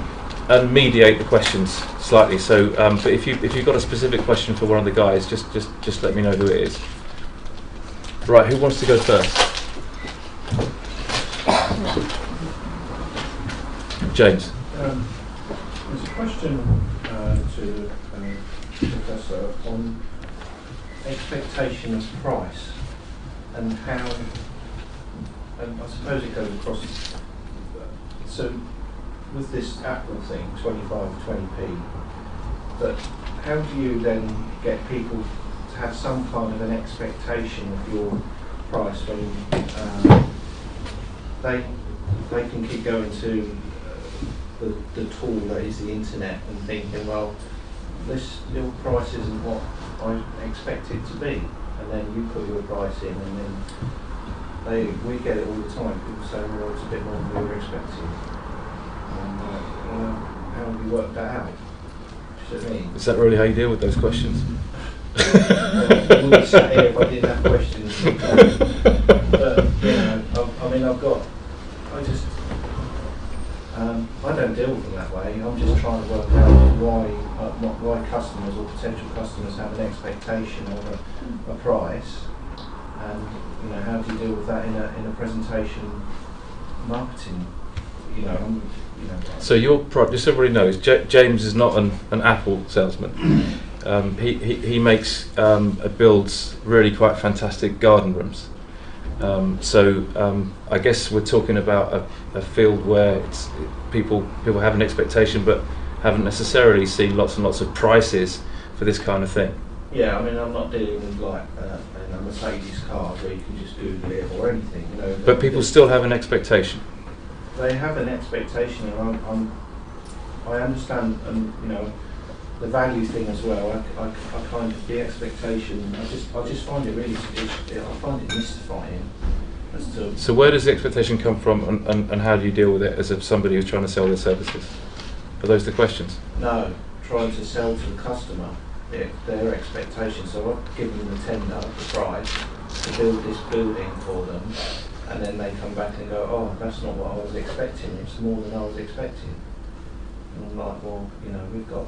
mediate the questions slightly. So, but if you've got a specific question for one of the guys, just let me know who it is. Right, who wants to go first? James. There's a question to the Professor on expectation of price and how, and I suppose it goes across, so with this Apple thing, 25-20p, but how do you then get people to have some kind of an expectation of your price when they can keep going to the tool that is the internet and thinking, well, this little price isn't what I expect it to be, and then you put your price in, and then we get it all the time. People say, well, it's a bit more than we were expecting. How have you worked that out? Do you see what I mean? Is that really how you deal with those questions? Well, I wouldn't be sat here if I didn't have questions. But I don't deal with them that way. I'm just trying to work out why customers or potential customers have an expectation of a price, and how do you deal with that in a presentation marketing? So your product, just so everybody knows, James is not an Apple salesman. He makes builds really quite fantastic garden rooms. I guess we're talking about a field where people have an expectation but haven't necessarily seen lots and lots of prices for this kind of thing. Yeah, I mean, I'm not dealing with like a Mercedes car where you can just Google it or anything. But people still have an expectation. They have an expectation, and I understand, the value thing as well. I kind of, the expectation, I just find it really, I find it mystifying as to. So where does the expectation come from, and how do you deal with it as somebody who's trying to sell their services? Are those the questions? No, trying to sell to the customer their expectations. So I've given them the tender, the price, to build this building for them, and then they come back and go, oh, that's not what I was expecting, it's more than I was expecting. And I'm like, well, we've got,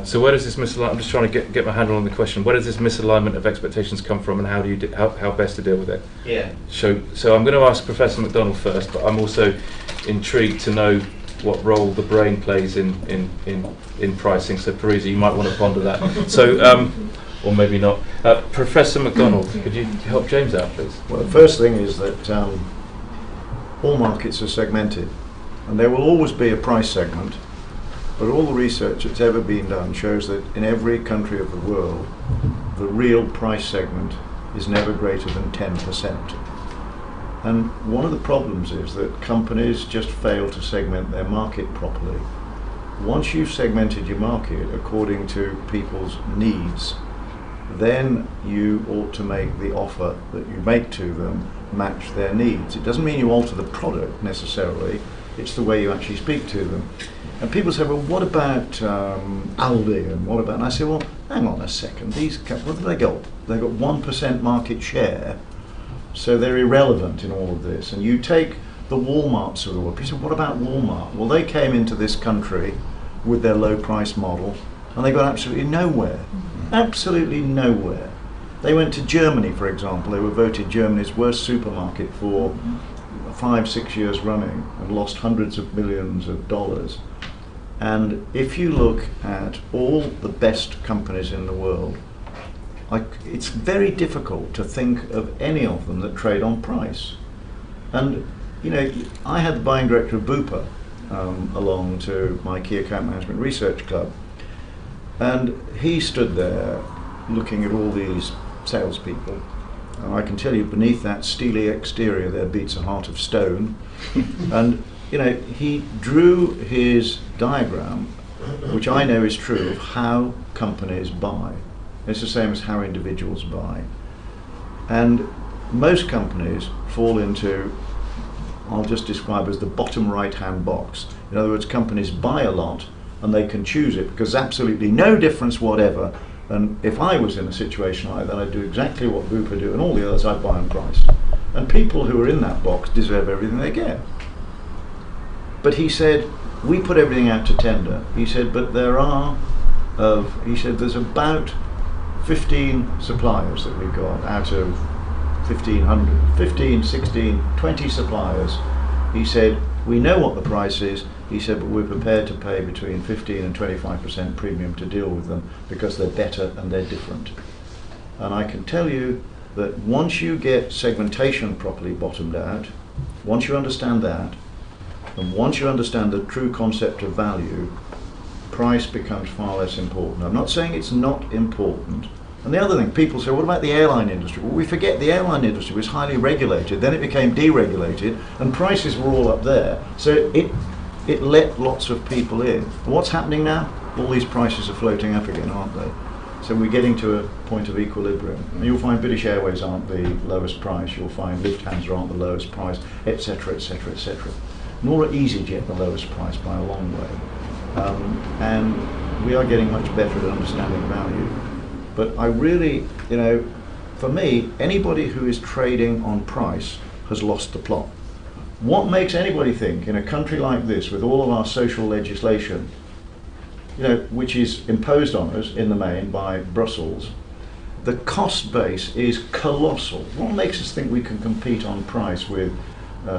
So where does this misalignment, I'm just trying to get my handle on the question, where does this misalignment of expectations come from, and how do you how best to deal with it? Yeah. So I'm going to ask Professor McDonald first, but I'm also intrigued to know what role the brain plays in pricing. So Parisa, you might want to ponder that. So, or maybe not. Professor McDonald, could you help James out, please? Well, the first thing is that all markets are segmented, and there will always be a price segment, but all the research that's ever been done shows that in every country of the world, the real price segment is never greater than 10%. And one of the problems is that companies just fail to segment their market properly. Once you've segmented your market according to people's needs, then you ought to make the offer that you make to them match their needs. It doesn't mean you alter the product necessarily, it's the way you actually speak to them. And people say, well, what about Aldi and what about, and I say, well, hang on a second, what have they got? They've got 1% market share, so they're irrelevant in all of this. And you take the Walmarts of the world, people say, what about Walmart? Well, they came into this country with their low price model and they got absolutely nowhere, absolutely nowhere. They went to Germany, for example, they were voted Germany's worst supermarket for 5-6 years running and lost hundreds of millions of dollars. And if you look at all the best companies in the world, it's very difficult to think of any of them that trade on price. And you know, I had the buying director of Bupa along to my key account management research club, and he stood there looking at all these salespeople, and I can tell you beneath that steely exterior there beats a heart of stone. And you know, he drew his diagram, which I know is true, of how companies buy. It's the same as how individuals buy. And most companies fall into, I'll just describe as the bottom right-hand box. In other words, companies buy a lot and they can choose it because absolutely no difference whatever. And if I was in a situation like that, I'd do exactly what Bupa do and all the others, I'd buy on price. And people who are in that box deserve everything they get. But he said, we put everything out to tender. He said, but there's about 15 suppliers that we've got out of 1,500, 15, 16, 20 suppliers. He said, we know what the price is. He said, but we're prepared to pay between 15 and 25% premium to deal with them because they're better and they're different. And I can tell you that once you get segmentation properly bottomed out, once you understand that, and once you understand the true concept of value, price becomes far less important. I'm not saying it's not important. And the other thing, people say, what about the airline industry? Well, we forget the airline industry was highly regulated, then it became deregulated, and prices were all up there. So it let lots of people in. And what's happening now? All these prices are floating up again, aren't they? So we're getting to a point of equilibrium. And you'll find British Airways aren't the lowest price, you'll find Lufthansa aren't the lowest price, etc., etc., etc. Nor are EasyJet the lowest price by a long way. And we are getting much better at understanding value. But I really, you know, for me, anybody who is trading on price has lost the plot. What makes anybody think in a country like this, with all of our social legislation, you know, which is imposed on us in the main by Brussels, the cost base is colossal. What makes us think we can compete on price with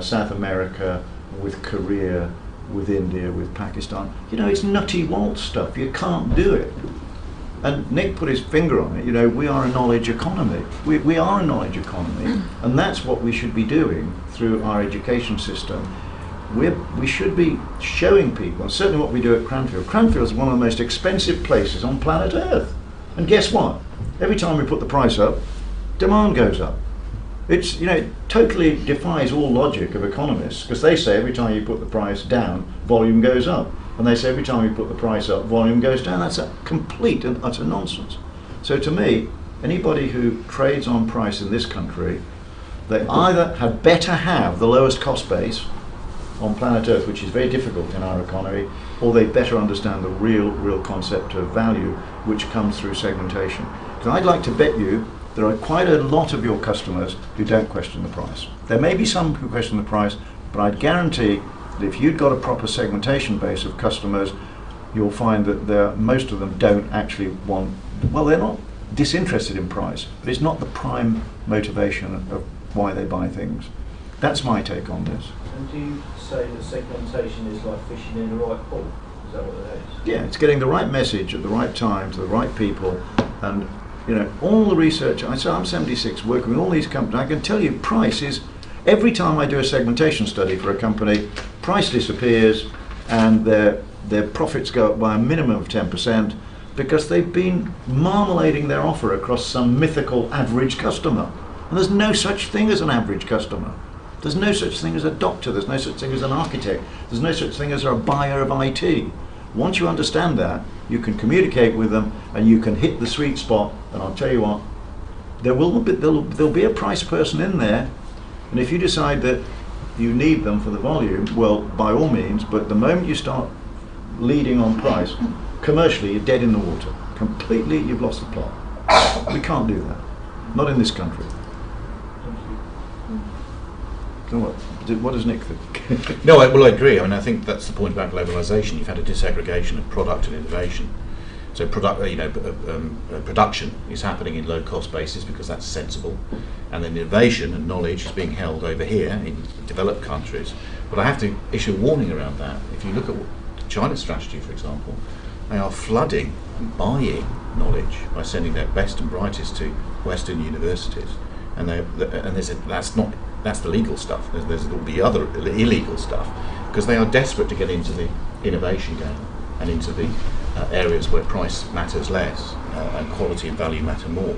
South America, with Korea, with India, with Pakistan? You know, it's nutty waltz stuff. You can't do it. And Nick put his finger on it. You know, we are a knowledge economy. We are a knowledge economy, and that's what we should be doing through our education system. We should be showing people, and certainly what we do at Cranfield. Cranfield is one of the most expensive places on planet Earth. And guess what? Every time we put the price up, demand goes up. It's, you know, it totally defies all logic of economists, because they say every time you put the price down, volume goes up. And they say every time you put the price up, volume goes down. That's a complete and utter nonsense. So to me, anybody who trades on price in this country, they either had better have the lowest cost base on planet Earth, which is very difficult in our economy, or they better understand the real concept of value, which comes through segmentation. Because I'd like to bet you there are quite a lot of your customers who don't question the price. There may be some who question the price, but I'd guarantee that if you've got a proper segmentation base of customers, you'll find that most of them don't actually want, well, they're not disinterested in price, but it's not the prime motivation of why they buy things. That's my take on this. And do you say that segmentation is like fishing in the right pool? Is that what it is? Yeah, it's getting the right message at the right time to the right people. And you know, all the research, I'm 76, working with all these companies, I can tell you price is, every time I do a segmentation study for a company, price disappears and their profits go up by a minimum of 10% because they've been marmalading their offer across some mythical average customer. And there's no such thing as an average customer. There's no such thing as a doctor, there's no such thing as an architect, there's no such thing as a buyer of IT. Once you understand that, you can communicate with them and you can hit the sweet spot. And I'll tell you what, there'll be a price person in there. And if you decide that you need them for the volume, well, by all means, but the moment you start leading on price, commercially, you're dead in the water. Completely, you've lost the plot. We can't do that. Not in this country. So what does Nick think? No, well, I agree. I mean, I think that's the point about globalisation. You've had a disaggregation of product and innovation. So production is happening in low-cost bases because that's sensible, and then innovation and knowledge is being held over here in developed countries. But I have to issue a warning around that. If you look at China's strategy, for example, they are flooding and buying knowledge by sending their best and brightest to Western universities, and that's the legal stuff. There's all the other illegal stuff, because they are desperate to get into the innovation game and into the areas where price matters less and quality and value matter more.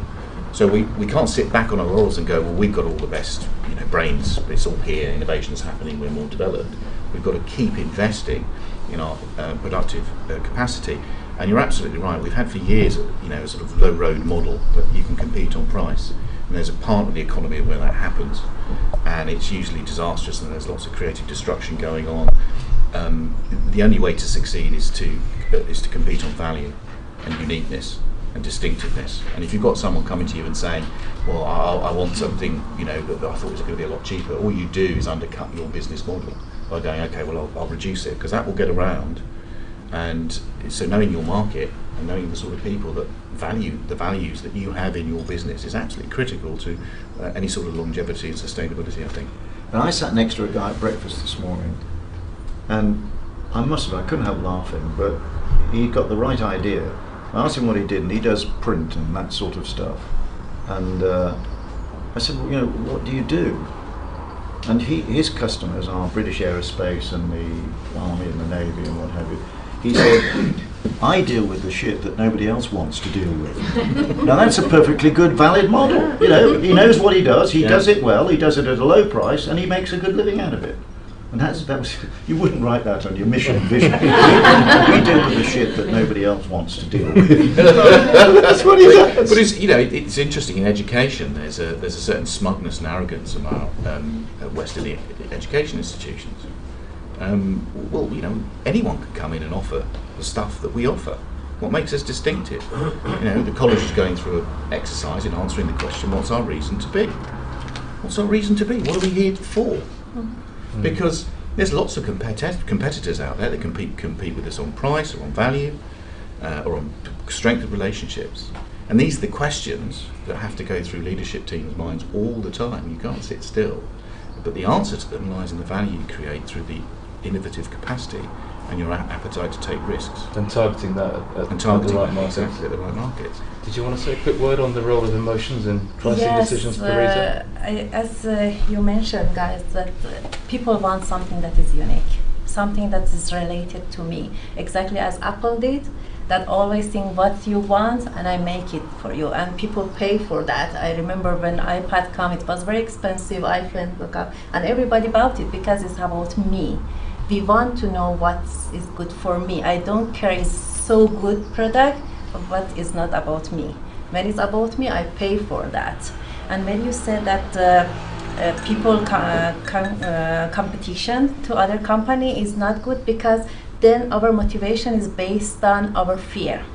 So we can't sit back on our laurels and go, well, we've got all the best brains, it's all here, innovation's happening, we're more developed. We've got to keep investing in our productive capacity. And you're absolutely right, we've had for years a sort of low road model that you can compete on price. And there's a part of the economy where that happens, and it's usually disastrous, and there's lots of creative destruction going on. The only way to succeed is to compete on value and uniqueness and distinctiveness. And if you've got someone coming to you and saying, well, I want something that I thought was going to be a lot cheaper, all you do is undercut your business model by going, okay, well, I'll reduce it, because that will get around. And so knowing your market and knowing the sort of people that value the values that you have in your business is absolutely critical to any sort of longevity and sustainability, I think. And I sat next to a guy at breakfast this morning, and I couldn't help laughing, but he got the right idea. I asked him what he did, and he does print and that sort of stuff. And I said, well, what do you do? And his customers are British Aerospace and the Army and the Navy and what have you. He said, I deal with the shit that nobody else wants to deal with. Now that's a perfectly good, valid model. He knows what he does, he does it well, he does it at a low price, and he makes a good living out of it. And that was, you wouldn't write that on your mission and vision. We deal with the shit that nobody else wants to deal with. That's what he does. But it's interesting in education. There's a certain smugness and arrogance about Western education institutions. Anyone can come in and offer the stuff that we offer. What makes us distinctive? The college is going through an exercise in answering the question, what's our reason to be? What's our reason to be? What are we here for? Because there's lots of competitors out there that compete with us on price or on value or on strength of relationships. And these are the questions that have to go through leadership teams' minds all the time. You can't sit still. But the answer to them lies in the value you create through the innovative capacity and your appetite to take risks. And targeting that at the right market. Exactly, at the right markets. Did you want to say a quick word on the role of emotions in pricing decisions for retail? As you mentioned, guys, that people want something that is unique, something that is related to me, exactly as Apple did, that always think what you want and I make it for you, and people pay for that. I remember when iPad came, it was very expensive, iPhone look up, and everybody bought it because it's about me. We want to know what is good for me. I don't care it's so good product, but it's not about me. When it's about me, I pay for that. And when you said that people competition to other company is not good, because then our motivation is based on our fear.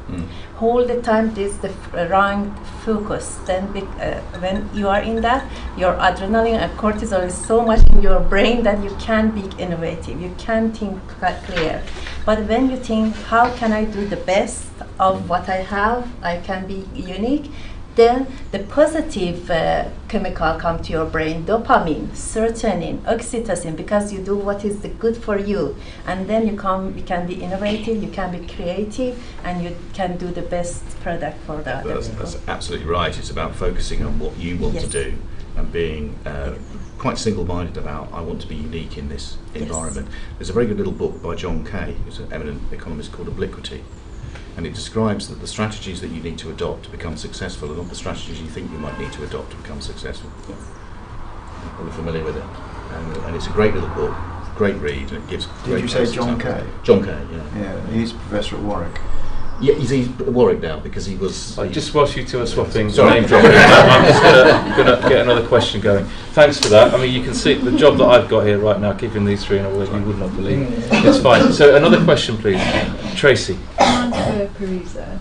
All the time this is the wrong focus. Then when you are in that, your adrenaline and cortisol is so much in your brain that you can't be innovative, you can't think clear. But when you think, how can I do the best of what I have, I can be unique, then the positive chemical come to your brain, dopamine, serotonin, oxytocin, because you do what is the good for you. And then you can be innovative, you can be creative, and you can do the best product for the other people. That's absolutely right. It's about focusing on what you want to do and being quite single-minded about, I want to be unique in this environment. There's a very good little book by John Kay, who's an eminent economist, called Obliquity. And it describes that the strategies that you need to adopt to become successful are not the strategies you think you might need to adopt to become successful. Yes. You're probably familiar with it. And it's a great little book, great read, and it gives Did you say John Kay? John Kay, yeah. Yeah, he's a professor at Warwick. Yeah, he's Warwick now because he was. Just whilst you two are swapping Sorry. name dropping, I'm just going to get another question going. Thanks for that. I mean, you can see the job that I've got here right now, keeping these three in a word, you would not believe. It's fine. So another question, please, Tracy. For Parisa.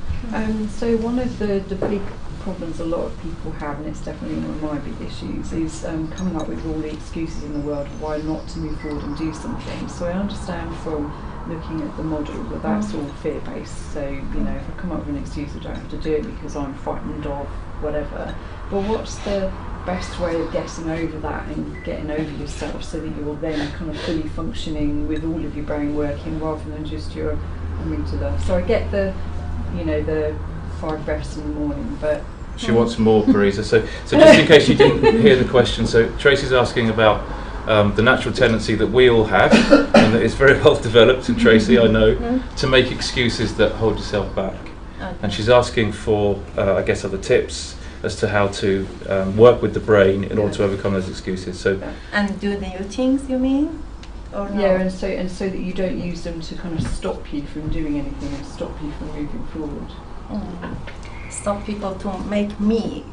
So one of the big problems a lot of people have, and it's definitely one of my big issues, is coming up with all the excuses in the world of why not to move forward and do something. So I understand from looking at the model that that's all fear-based. So, you know, if I come up with an excuse, I don't have to do it because I'm frightened of whatever. But what's the best way of getting over that and getting over yourself so that you're then kind of fully functioning with all of your brain working rather than just your amygdala? So I get the, you know, the 5 breaths in the morning, but She wants more, Parisa. So just in case you didn't hear the question, so Tracy's asking about the natural tendency that we all have, and that it's very well developed in Tracy, I know, to make excuses that hold yourself back. Okay. And she's asking for, I guess, other tips as to how to work with the brain in order to overcome those excuses. So, And do new things, you mean? Or no? yeah, and so that you don't use them to kind of stop you from doing anything and stop you from moving forward. Stop people to make me.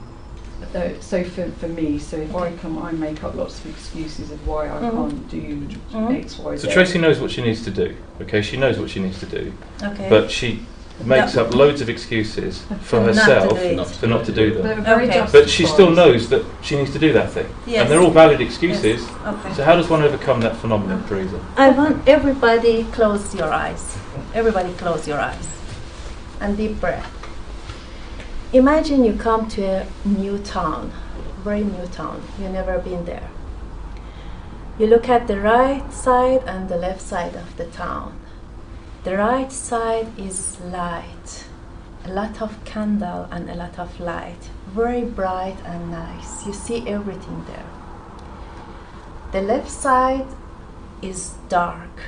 So for me, so if I make up lots of excuses of why I can't do X, Y, Z. so Tracy knows what she needs to do. Okay, she knows what she needs to do, Okay. but she makes up loads of excuses for Not to herself do it. for not to do them. But very Okay. But she still justified. knows that she needs to do that thing. Yes. And they're all valid excuses. Yes. Okay. So how does one overcome that phenomenon, Teresa? I want everybody close your eyes. Everybody close your eyes. And deep breath. Imagine you come to a new town, very new town. You've never been there. You look at the right side and the left side of the town. The right side is light, a lot of candle and a lot of light, very bright and nice. You see everything there. The left side is dark,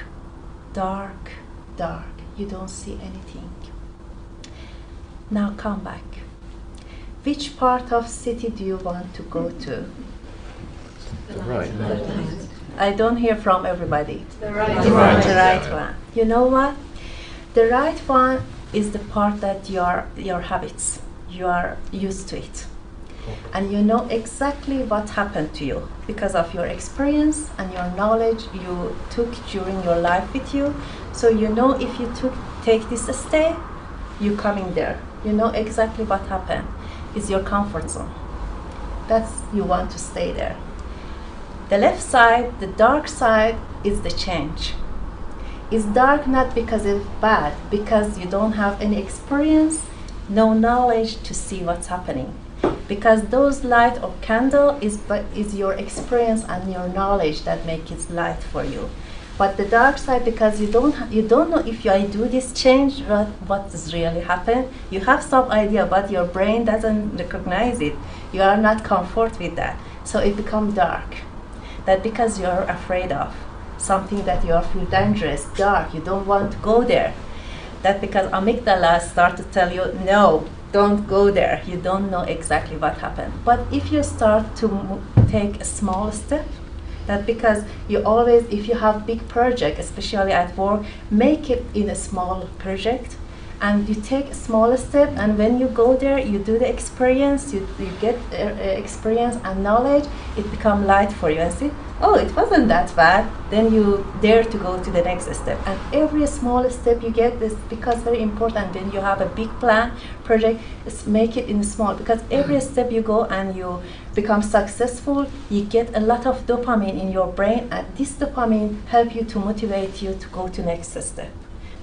dark, dark. You don't see anything. Now come back. Which part of city do you want to go to? Right. I don't hear from everybody. The right The right. right one. You know what? The right one is the part that your habits. You are used to it. And you know exactly what happened to you because of your experience and your knowledge you took during your life with you. So you know if you take this step, you coming there. You know exactly what happened. It's your comfort zone. That's you want to stay there. The left side, the dark side, is the change. It's dark not because it's bad, because you don't have any experience, no knowledge to see what's happening. Because those light of candle is your experience and your knowledge that make it light for you. But the dark side, because you don't know if I do this change, what is really happen. You have some idea, but your brain doesn't recognize it. You are not comfort with that, so it becomes dark. That because you are afraid of something that you feel dangerous, dark. You don't want to go there. That because amygdala start to tell you no, don't go there. You don't know exactly what happened. But if you start to take a small step. That because you always, if you have big project, especially at work, make it in a small project, and you take a small step. And when you go there, you do the experience. You get experience and knowledge. It become light for you, and see, oh, it wasn't that bad. Then you dare to go to the next step. And every small step you get is because very important. When you have a big plan project, make it in small, because every step you go and you become successful, you get a lot of dopamine in your brain, and this dopamine help you to motivate you to go to next step.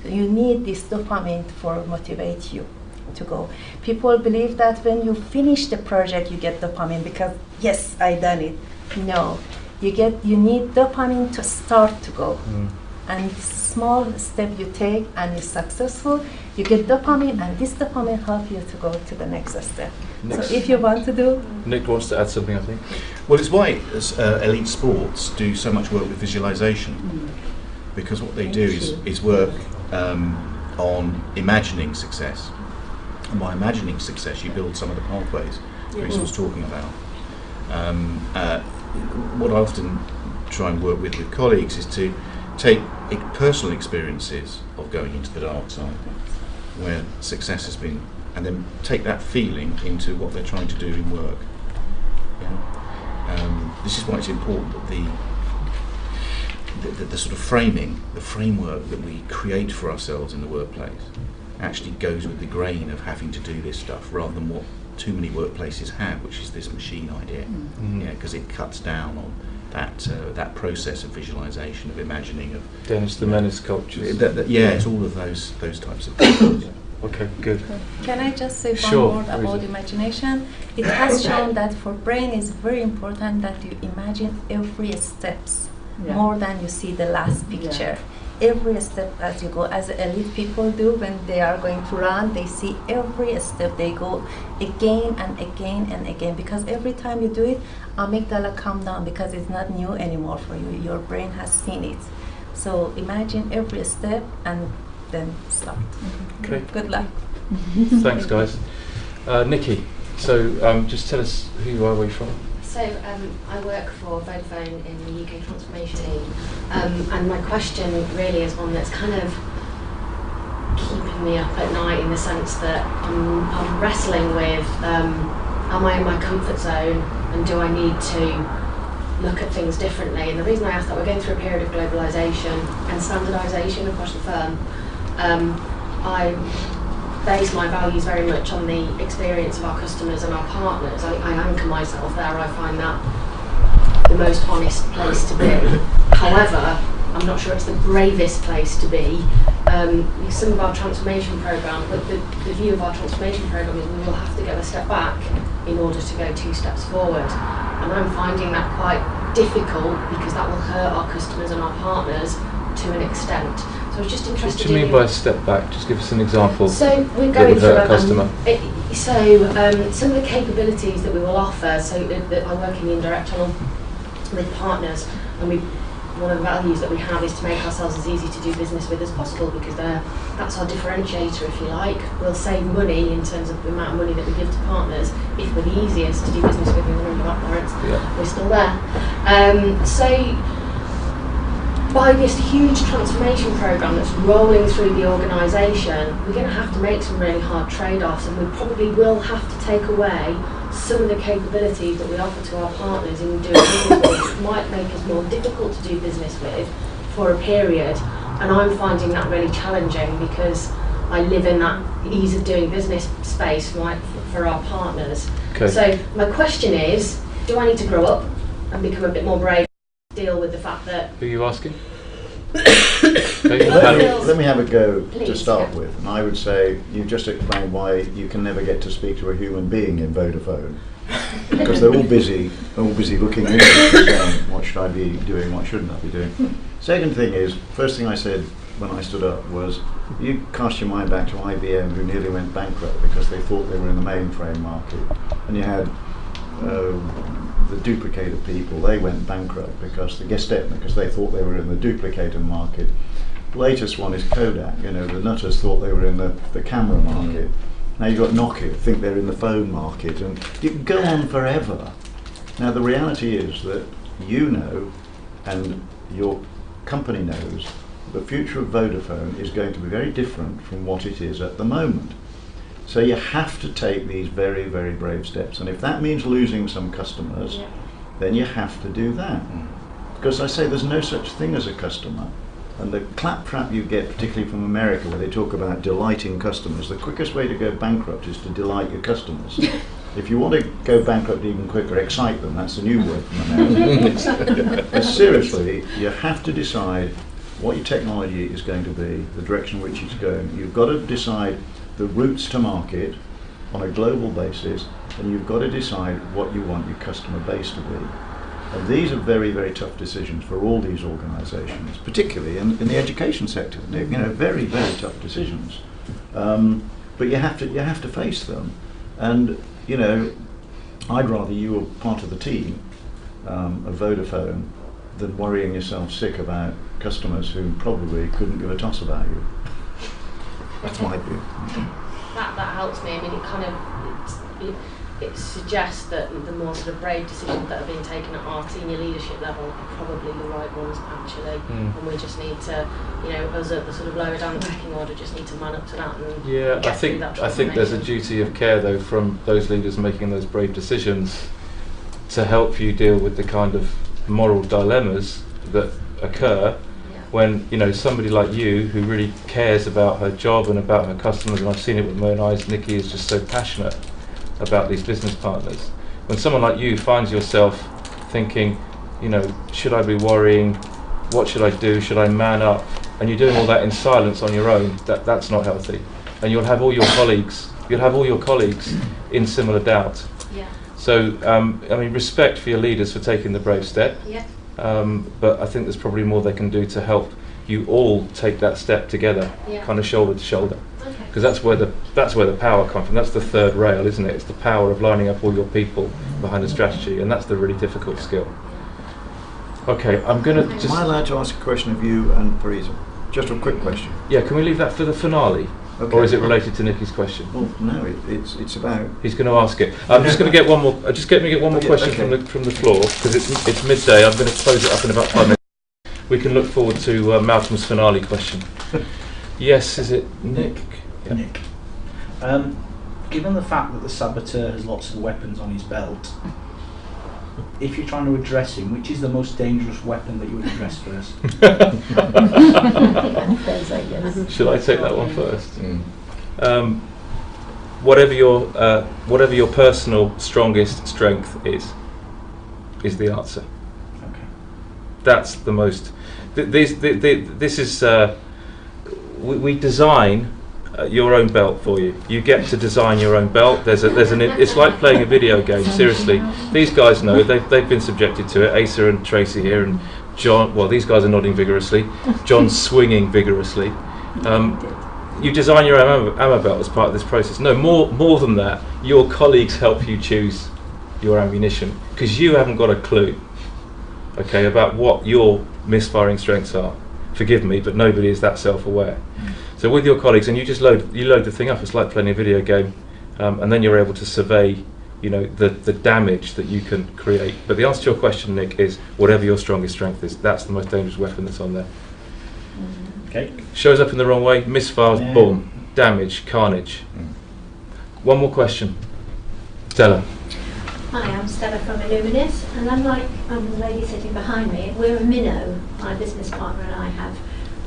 You need this dopamine for motivate you to go. People believe that when you finish the project you get dopamine because yes, I done it. No, you need dopamine to start to go. And this small step you take and you're successful, you get dopamine, and this dopamine help you to go to the next step. So if you want to do. Nick wants to add something, I think. Well, it's why elite sports do so much work with visualization, because what they do is work on imagining success. And by imagining success, you build some of the pathways Chris was talking about. What I often try and work with colleagues is to take personal experiences of going into the dark side, where success has been, and then take that feeling into what they're trying to do in work. This is why it's important that the sort of framing, the framework that we create for ourselves in the workplace actually goes with the grain of having to do this stuff, rather than what too many workplaces have, which is this machine idea. Because it cuts down on that process of visualization, of imagining, of Dennis the Menace cultures. it's all of those types of things. Okay, good. Can I just say Sure, one word about Teresa. imagination? It has shown that for brain it's very important that you imagine every steps more than you see the last picture. Every step as you go, as elite people do when they are going to run, they see every step, they go again and again and again, because every time you do it, amygdala calm down because it's not new anymore for you. Your brain has seen it. So imagine every step and then start. Okay. Good luck. Thanks, guys. Nikki, so just tell us who you are, where you're from. So I work for Vodafone in the UK Transformation team, and my question really is one that's kind of keeping me up at night, in the sense that I'm wrestling with, am I in my comfort zone, and do I need to look at things differently? And the reason I ask that, we're going through a period of globalisation and standardisation across the firm. I base my values very much on the experience of our customers and our partners. I anchor myself there. I find that the most honest place to be. However, I'm not sure it's the bravest place to be. Some of our transformation programme, the view of our transformation programme is we will have to go a step back in order to go 2 steps forward. And I'm finding that quite difficult, because that will hurt our customers and our partners to an extent. So I was just interested. What do you mean by step back? Just give us an example. So we're that going would through hurt a customer. Some of the capabilities that we will offer. So I work in the indirect channel with partners, and one of the values that we have is to make ourselves as easy to do business with as possible, because that's our differentiator, if you like. We'll save money in terms of the amount of money that we give to partners if we're the easiest to do business with. We remember our parents, we're still there. So by this huge transformation programme that's rolling through the organisation, we're going to have to make some really hard trade-offs, and we probably will have to take away some of the capabilities that we offer to our partners in doing business with, which might make us more difficult to do business with for a period. And I'm finding that really challenging, because I live in that ease of doing business space for our partners. Okay. So my question is, do I need to grow up and become a bit more brave, deal with the fact that... Who are you asking? Let me have a go to Please, start yeah. with. And I would say, you just explained why you can never get to speak to a human being in Vodafone. Because they're all busy looking into it and saying, what should I be doing, what shouldn't I be doing? Second thing is, first thing I said when I stood up was, you cast your mind back to IBM, who nearly went bankrupt because they thought they were in the mainframe market. And you had the duplicator people, they went bankrupt because they thought they were in the duplicator market. The latest one is Kodak, the nutters thought they were in the camera market. Now you've got Nokia, think they're in the phone market, and you can go on forever. Now the reality is that you know, and your company knows, the future of Vodafone is going to be very different from what it is at the moment. So you have to take these very, very brave steps, and if that means losing some customers, then you have to do that. Because I say there's no such thing as a customer, and the claptrap you get, particularly from America, where they talk about delighting customers, the quickest way to go bankrupt is to delight your customers. If you want to go bankrupt even quicker, excite them. That's a new word from America. But seriously, you have to decide what your technology is going to be, the direction in which it's going. You've got to decide the routes to market on a global basis, and you've got to decide what you want your customer base to be. And these are very, very tough decisions for all these organisations, particularly in the education sector. Very, very tough decisions. But you have to face them. And I'd rather you were part of the team of Vodafone than worrying yourself sick about customers who probably couldn't give a toss about you. That's my view. That helps me. I mean, it suggests that the more sort of brave decisions that are being taken at our senior leadership level are probably the right ones actually, and we just need to, you know, us at the sort of lower down the pecking order, just need to man up to that. And Yeah, get through that I think there's a duty of care though from those leaders making those brave decisions to help you deal with the kind of moral dilemmas that occur when, you know, somebody like you who really cares about her job and about her customers, and I've seen it with my own eyes, Nikki is just so passionate about these business partners. When someone like you finds yourself thinking, you know, should I be worrying? What should I do? Should I man up? And you're doing all that in silence on your own. That's not healthy. And you'll have all your colleagues. In similar doubt. Yeah. So, I mean, respect for your leaders for taking the brave step. Yeah. But I think there's probably more they can do to help you all take that step together, kind of shoulder to shoulder. Because that's where the power comes from. That's the third rail, isn't it? It's the power of lining up all your people behind a strategy, and that's the really difficult skill. Okay, I'm going to just... Am I allowed to ask a question of you and Parisa? Just a quick question. Yeah, can we leave that for the finale? Okay. Or is it related to Nikki's question? Well, no, it's about... He's going to ask it. I'm just going to get one more. Just get me one more question from the floor, because it's midday. I'm going to close it up in about 5 minutes. We can look forward to Malcolm's finale question. Yes, is it Nick? Yeah. Nick. Given the fact that the saboteur has lots of weapons on his belt, if you're trying to address him, which is the most dangerous weapon that you would address first? Should I take that one first? Whatever your personal strongest strength is the answer. Okay. That's the most. This is. We design your own belt for you. You get to design your own belt. It's like playing a video game. Seriously, these guys know they've been subjected to it. Asa and Tracy here, and John. Well, these guys are nodding vigorously. John's swinging vigorously. You design your own ammo belt as part of this process. No, more than that. Your colleagues help you choose your ammunition because you haven't got a clue. Okay, about what your misfiring strengths are. Forgive me, but nobody is that self-aware. So with your colleagues, and you load the thing up. It's like playing a video game, and then you're able to survey, you know, the damage that you can create. But the answer to your question, Nick, is whatever your strongest strength is. That's the most dangerous weapon that's on there. Okay. Shows up in the wrong way, misfires, boom, damage, carnage. One more question, Stella. Hi, I'm Stella from Illuminis, and unlike the lady sitting behind me, we're a minnow. My business partner and I have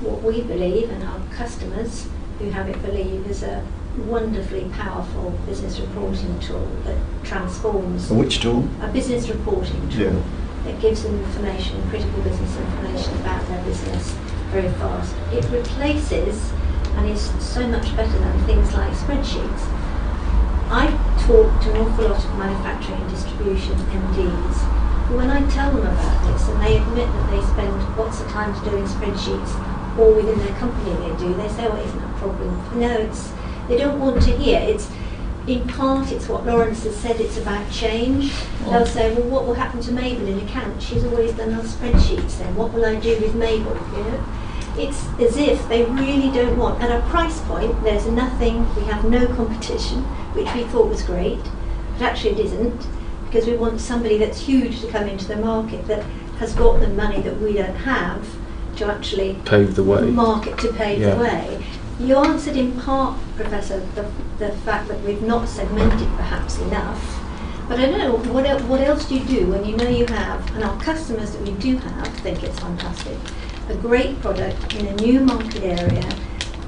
what we believe, and our customers who have it believe, is a wonderfully powerful business reporting tool that transforms. Which tool? A business reporting tool that gives them information, critical business information about their business very fast. It replaces and is so much better than things like spreadsheets. I talk to an awful lot of manufacturing and distribution MDs, but when I tell them about this and they admit that they spend lots of time doing spreadsheets, or within their company they do, they say, well, isn't that a problem? No, they don't want to hear. It's in part, it's what Lawrence has said, it's about change. They'll say, well, what will happen to Mabel in accounts? She's always done our spreadsheets then. What will I do with Mabel? You know? It's as if they really don't want. At a price point, there's nothing, we have no competition, which we thought was great, but actually it isn't, because we want somebody that's huge to come into the market that has got the money that we don't have to actually pave the way. Market to pave the way. You answered in part, Professor, the fact that we've not segmented perhaps enough, but I don't know, what else do you do when you know you have, and our customers that we do have think it's fantastic, a great product in a new market area.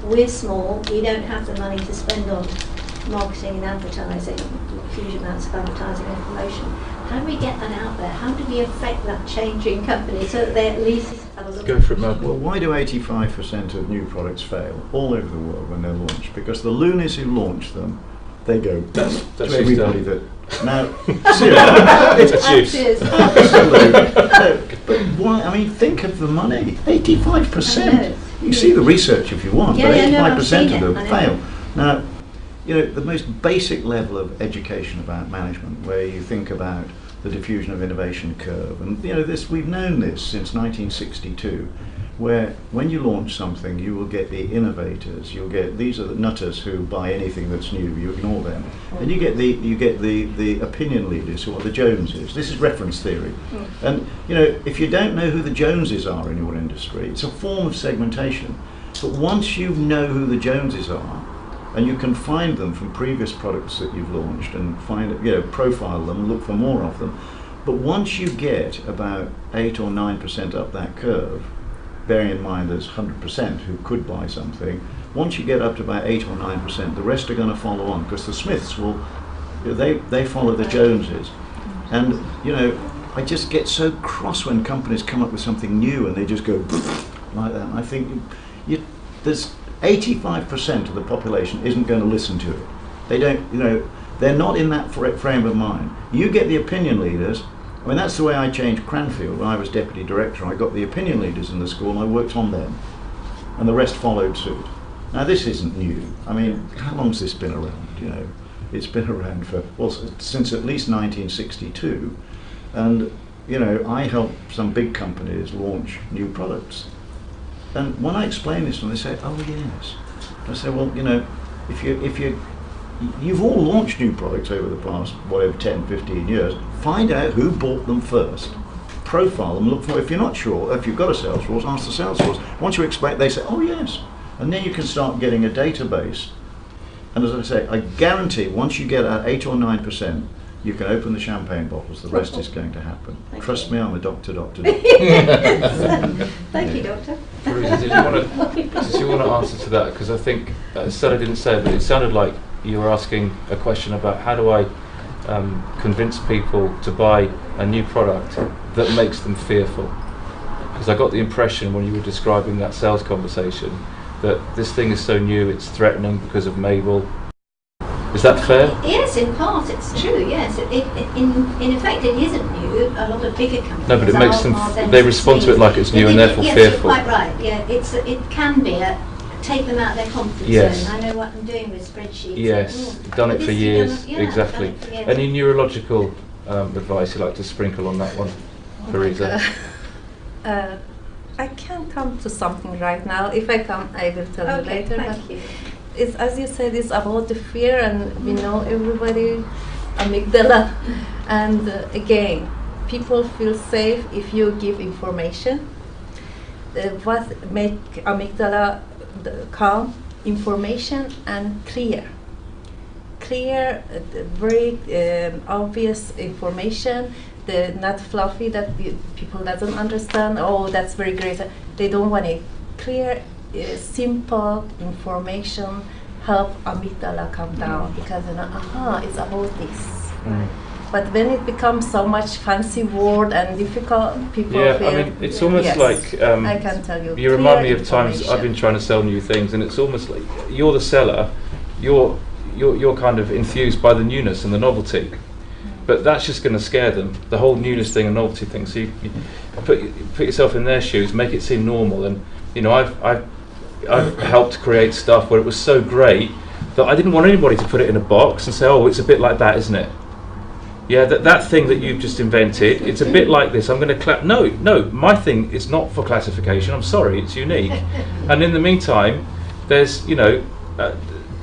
We're small, we don't have the money to spend on marketing and advertising, huge amounts of advertising and promotion. How do we get that out there? How do we affect that change in companies so that they at least have a little... Go for it, Malcolm. Well, why do 85% of new products fail all over the world when they're launched? Because the loonies who launch them, they go that's to everybody that... Now, seriously. Absolutely. But why? I mean, think of the money. 85%. You see the research if you want, but 85% of them fail. Now, you know, the most basic level of education about management, where you think about the diffusion of innovation curve, and you know, this, we've known this since 1962. where when you launch something, you will get the innovators. You'll get, these are the nutters who buy anything that's new. You ignore them, and you get the opinion leaders who are the Joneses. This is reference theory, and you know, if you don't know who the Joneses are in your industry, it's a form of segmentation. But once you know who the Joneses are, and you can find them from previous products that you've launched, and find, you know, profile them, look for more of them. But once you get about 8 or 9% up that curve, bearing in mind there's 100% who could buy something, once you get up to about 8 or 9%, the rest are going to follow on, because the Smiths will, they follow the Joneses. And you know, I just get so cross when companies come up with something new and they just go like that. And I think there's 85% of the population isn't going to listen to it. They don't, you know, they're not in that frame of mind. You get the opinion leaders. I mean, that's the way I changed Cranfield. When I was deputy director, I got the opinion leaders in the school and I worked on them, and the rest followed suit. Now, this isn't new. I mean, how long's this been around? You know, it's been around for, well, since at least 1962, and you know, I helped some big companies launch new products. And when I explain this to them, they say, "Oh yes." I say, "Well, you know, if you've all launched new products over the past, whatever, 10, 15 years, find out who bought them first, profile them, look for, if you're not sure, if you've got a sales force, ask the sales force. Once you explain, they say, oh yes. And then you can start getting a database. And as I say, I guarantee once you get at 8 or 9%, you can open the champagne bottles, the rest is going to happen. Trust me, I'm a doctor. Thank you, Doctor. Teresa, did you want to answer to that? Because I think, Stella didn't say it, but it sounded like you were asking a question about how do I convince people to buy a new product that makes them fearful. Because I got the impression when you were describing that sales conversation that this thing is so new, it's threatening because of Mabel. Is that fair? Yes, in part it's true, yes. In effect it isn't new. A lot of bigger companies No, but it makes them, then they respond to it like it's new and therefore yes, fearful. Yes, you're quite right. Yeah, it can be take them out of their comfort Yes. zone. I know what I'm doing with spreadsheets. Yes, done it for years, exactly. Any neurological advice you'd like to sprinkle on that one, Teresa? I can't come to something right now. If I come, I will tell you later. Thank you. It's, as you said, it's about the fear, and we know everybody, amygdala. And again, people feel safe if you give information. What make amygdala calm? Information and clear. Clear, very obvious information. Not fluffy that people doesn't understand. Oh, that's very great. They don't want it. Clear, simple information help amygdala come down, because you know, it's about this. But when it becomes so much fancy word and difficult, people feel. I mean, it's almost like I can tell you. You remind me of times I've been trying to sell new things, and it's almost like you're the seller. You're kind of enthused by the newness and the novelty. But that's just going to scare them, the whole newness thing and novelty thing. So you put yourself in their shoes, make it seem normal. And you know, I've helped create stuff where it was so great that I didn't want anybody to put it in a box and say, oh, it's a bit like that, isn't it? Yeah, that thing that you've just invented, it's a bit like this. I'm going to clap. No, my thing is not for classification. I'm sorry, it's unique. And in the meantime, there's, you know,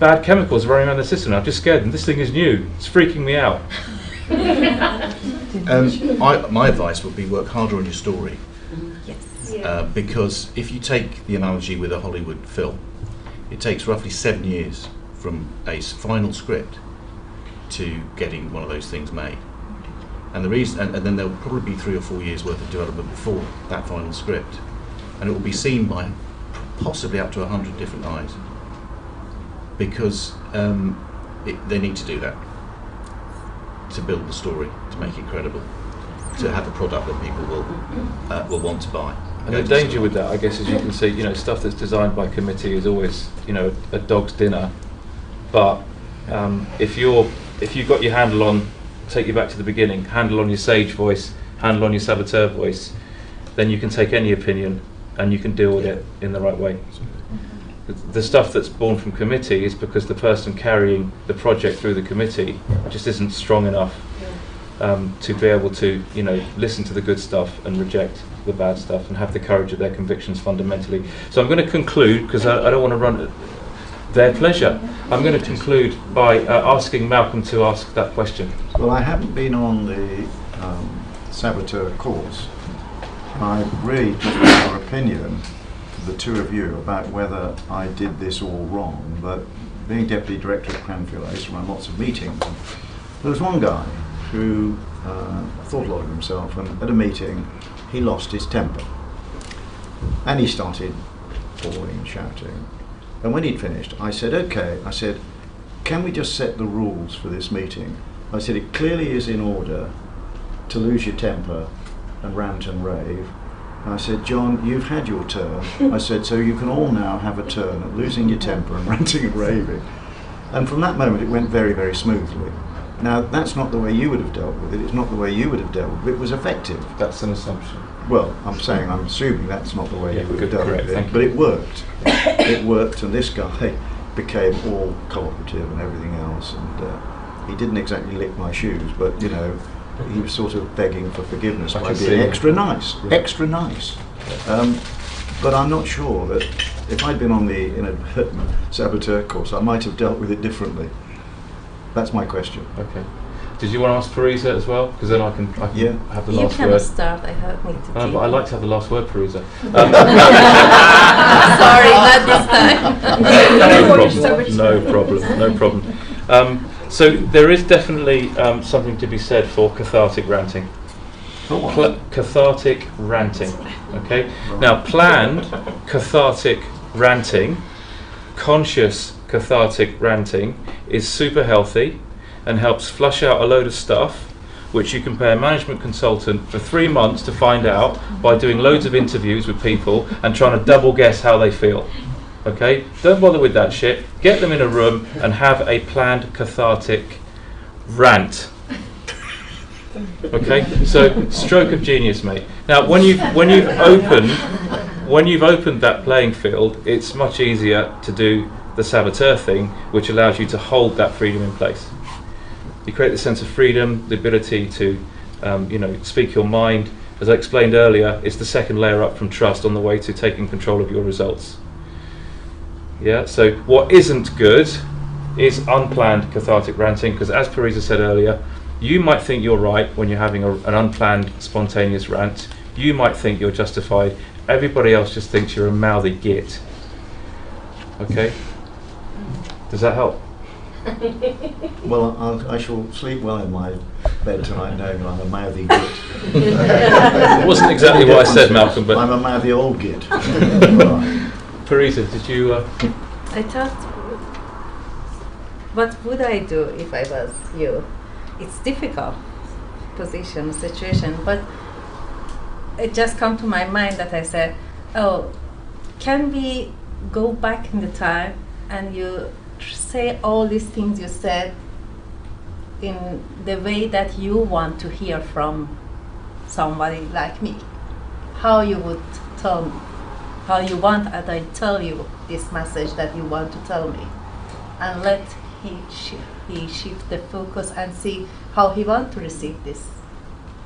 bad chemicals running around the system. I've just scared them. This thing is new. It's freaking me out. My advice would be work harder on your story. Yes. Because if you take the analogy with a Hollywood film, it takes roughly 7 years from a final script to getting one of those things made. And the reason, and then there'll probably be 3 or 4 years worth of development before that final script, and it will be seen by possibly up to 100 different eyes, because they need to do that to build the story, to make it credible, to have a product that people will want to buy. And the danger with that, I guess, as you can see, you know, stuff that's designed by committee is always, you know, a dog's dinner. But if you've got your handle on, take you back to the beginning, handle on your sage voice, handle on your saboteur voice, then you can take any opinion and you can deal with it in the right way. The stuff that's born from committee is because the person carrying the project through the committee just isn't strong enough. to be able to, listen to the good stuff and reject the bad stuff and have the courage of their convictions fundamentally. So I'm going to conclude, because I don't want to run their pleasure. I'm going to conclude by asking Malcolm to ask that question. Well, I haven't been on the saboteur course. I really just want your opinion, the two of you, about whether I did this all wrong. But being Deputy Director at Cranfield, I used to run lots of meetings. There was one guy who thought a lot of himself, and at a meeting he lost his temper. And he started bawling and shouting. And when he'd finished, I said, okay, I said, can we just set the rules for this meeting? I said, it clearly is in order to lose your temper and rant and rave. And I said, John, you've had your turn. I said, so you can all now have a turn at losing your temper and ranting and raving. And from that moment, it went very, very smoothly. Now, that's not the way you would have dealt with it. It's not the way you would have dealt with it. It was effective. That's an assumption. Well, I'm assuming that's not the way you would have dealt with it. you. But it worked. It worked, and this guy became all cooperative and everything else. And he didn't exactly lick my shoes, but, he was sort of begging for forgiveness by being extra nice. Yeah. Extra nice. But I'm not sure that if I'd been on the inadvertent saboteur course, I might have dealt with it differently. That's my question. Okay. Did you want to ask Parisa as well? Because then I can have the last word. You can start. I have me to But I like to have the last word, Parisa. Sorry, not this time. No problem. So there is definitely something to be said for cathartic ranting. Cathartic ranting. Okay. Now, planned cathartic ranting, conscious cathartic ranting, is super healthy and helps flush out a load of stuff, which you can pay a management consultant for 3 months to find out by doing loads of interviews with people and trying to double guess how they feel. Okay? Don't bother with that shit. Get them in a room and have a planned cathartic rant. Okay? So, stroke of genius, mate. Now, when you've opened that playing field, it's much easier to do the saboteur thing, which allows you to hold that freedom in place. You create the sense of freedom, the ability to, speak your mind. As I explained earlier, it's the second layer up from trust on the way to taking control of your results. Yeah. So what isn't good is unplanned cathartic ranting, because as Parisa said earlier, you might think you're right when you're having an unplanned, spontaneous rant. You might think you're justified. Everybody else just thinks you're a mouthy git. Okay. Does that help? Well, I shall sleep well in my bed tonight knowing I'm a mouthy git. It wasn't exactly what I said, Malcolm, but I'm a mouthy old git. Parisa, did you... I thought, what would I do if I was you? It's difficult situation, but it just come to my mind that I said, oh, can we go back in the time and you say all these things you said in the way that you want to hear from somebody like me? How you would tell me, how you want that I tell you this message that you want to tell me, and let he shift the focus and see how he want to receive this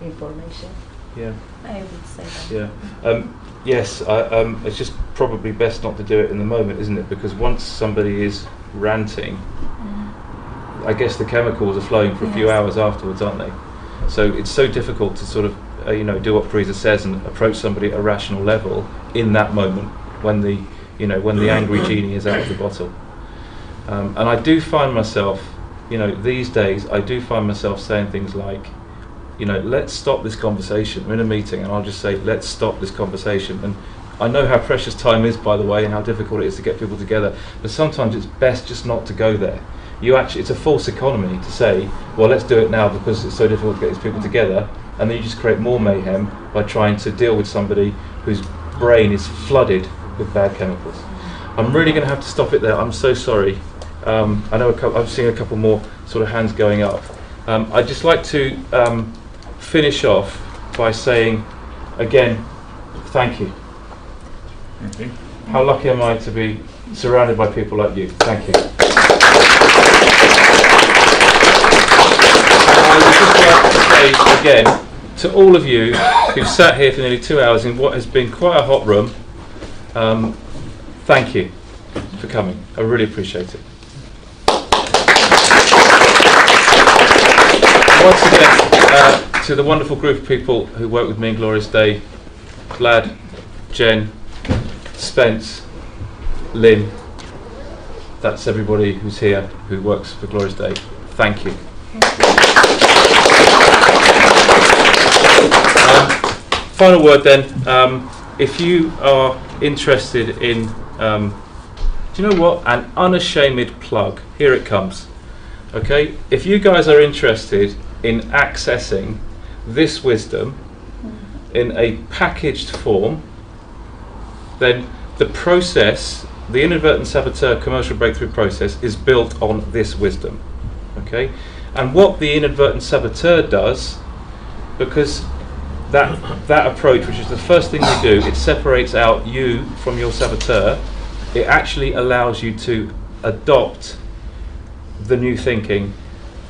information. Yeah. I would say that. Yeah. Yes, it's just probably best not to do it in the moment, isn't it? Because once somebody is ranting, I guess the chemicals are flowing for a few hours afterwards, aren't they? So it's so difficult to sort of, do what Parisa says and approach somebody at a rational level in that moment when the angry genie is out of the bottle. And I do find myself, these days, I do find myself saying things like, let's stop this conversation. We're in a meeting and I'll just say, let's stop this conversation. And I know how precious time is, by the way, and how difficult it is to get people together, but sometimes it's best just not to go there. It's a false economy to say, well, let's do it now because it's so difficult to get these people together, and then you just create more mayhem by trying to deal with somebody whose brain is flooded with bad chemicals. I'm really going to have to stop it there. I'm so sorry. I know I've seen a couple more sort of hands going up. I'd just like to finish off by saying, again, thank you. Okay. How lucky am I to be surrounded by people like you? Thank you. I would just like to say again to all of you who've sat here for nearly 2 hours in what has been quite a hot room. Thank you for coming. I really appreciate it. Once again, to the wonderful group of people who work with me in Glorious Day, Vlad, Jen, Spence, Lynn, that's everybody who's here who works for Glorious Day. Thank you. Final word then, if you are interested in, do you know what, an unashamed plug, here it comes. Okay, if you guys are interested in accessing this wisdom in a packaged form, then the process, the inadvertent saboteur commercial breakthrough process, is built on this wisdom. Okay, and what the inadvertent saboteur does, because that approach, which is the first thing you do, it separates out you from your saboteur. It actually allows you to adopt the new thinking,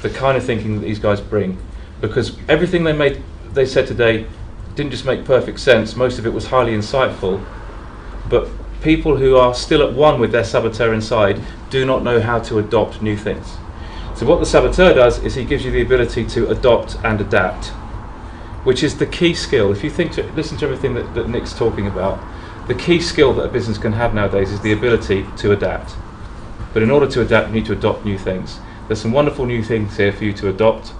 the kind of thinking that these guys bring, because everything they said today didn't just make perfect sense. Most of it was highly insightful, but people who are still at one with their saboteur inside do not know how to adopt new things. So what the saboteur does is he gives you the ability to adopt and adapt, which is the key skill. If you listen to everything that Nick's talking about, the key skill that a business can have nowadays is the ability to adapt. But in order to adapt, you need to adopt new things. There's some wonderful new things here for you to adopt,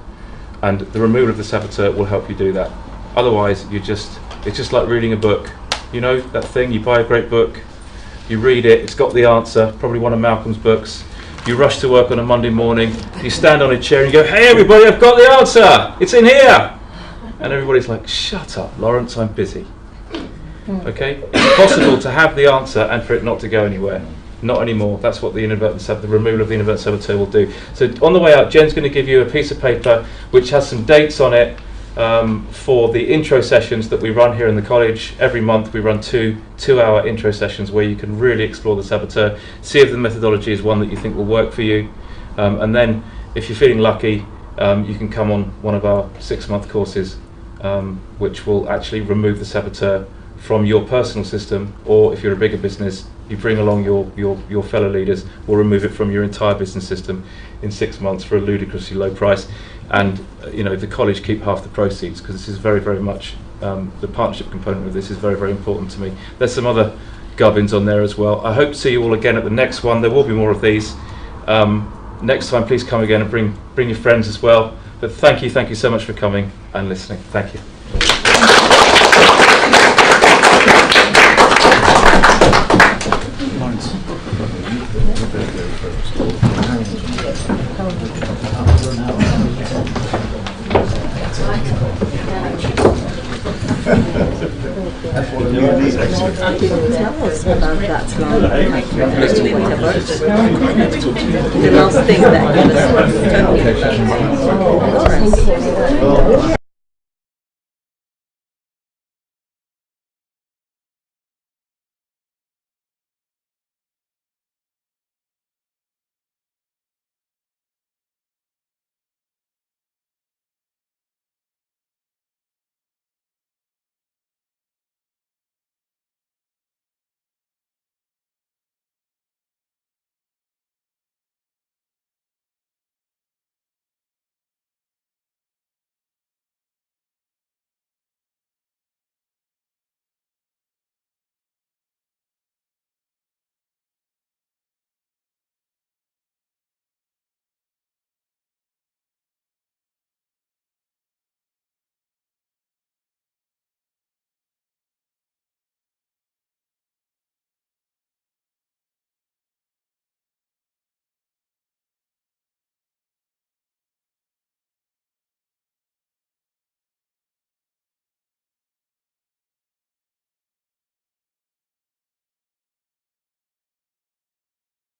and the removal of the saboteur will help you do that. Otherwise, it's just like reading a book. You know that thing, you buy a great book, you read it, it's got the answer, probably one of Malcolm's books. You rush to work on a Monday morning, you stand on a chair and you go, "Hey everybody, I've got the answer, it's in here!" And everybody's like, "Shut up, Lawrence, I'm busy." Okay? It's possible to have the answer and for it not to go anywhere. Not anymore. That's what the removal of the inadvertent saboteur will do. So on the way out, Jen's going to give you a piece of paper which has some dates on it for the intro sessions that we run here in the college. Every month we run two-hour intro sessions where you can really explore the saboteur, see if the methodology is one that you think will work for you, and then if you're feeling lucky, you can come on one of our 6-month courses which will actually remove the saboteur from your personal system, or if you're a bigger business, you bring along your fellow leaders. We'll remove it from your entire business system in 6 months for a ludicrously low price. And the college keep half the proceeds, because this is very, very much the partnership component of this is very, very important to me. There's some other gubbins on there as well. I hope to see you all again at the next one. There will be more of these. Next time, please come again and bring your friends as well. But thank you so much for coming and listening. Thank you. Tell us about that the last thing that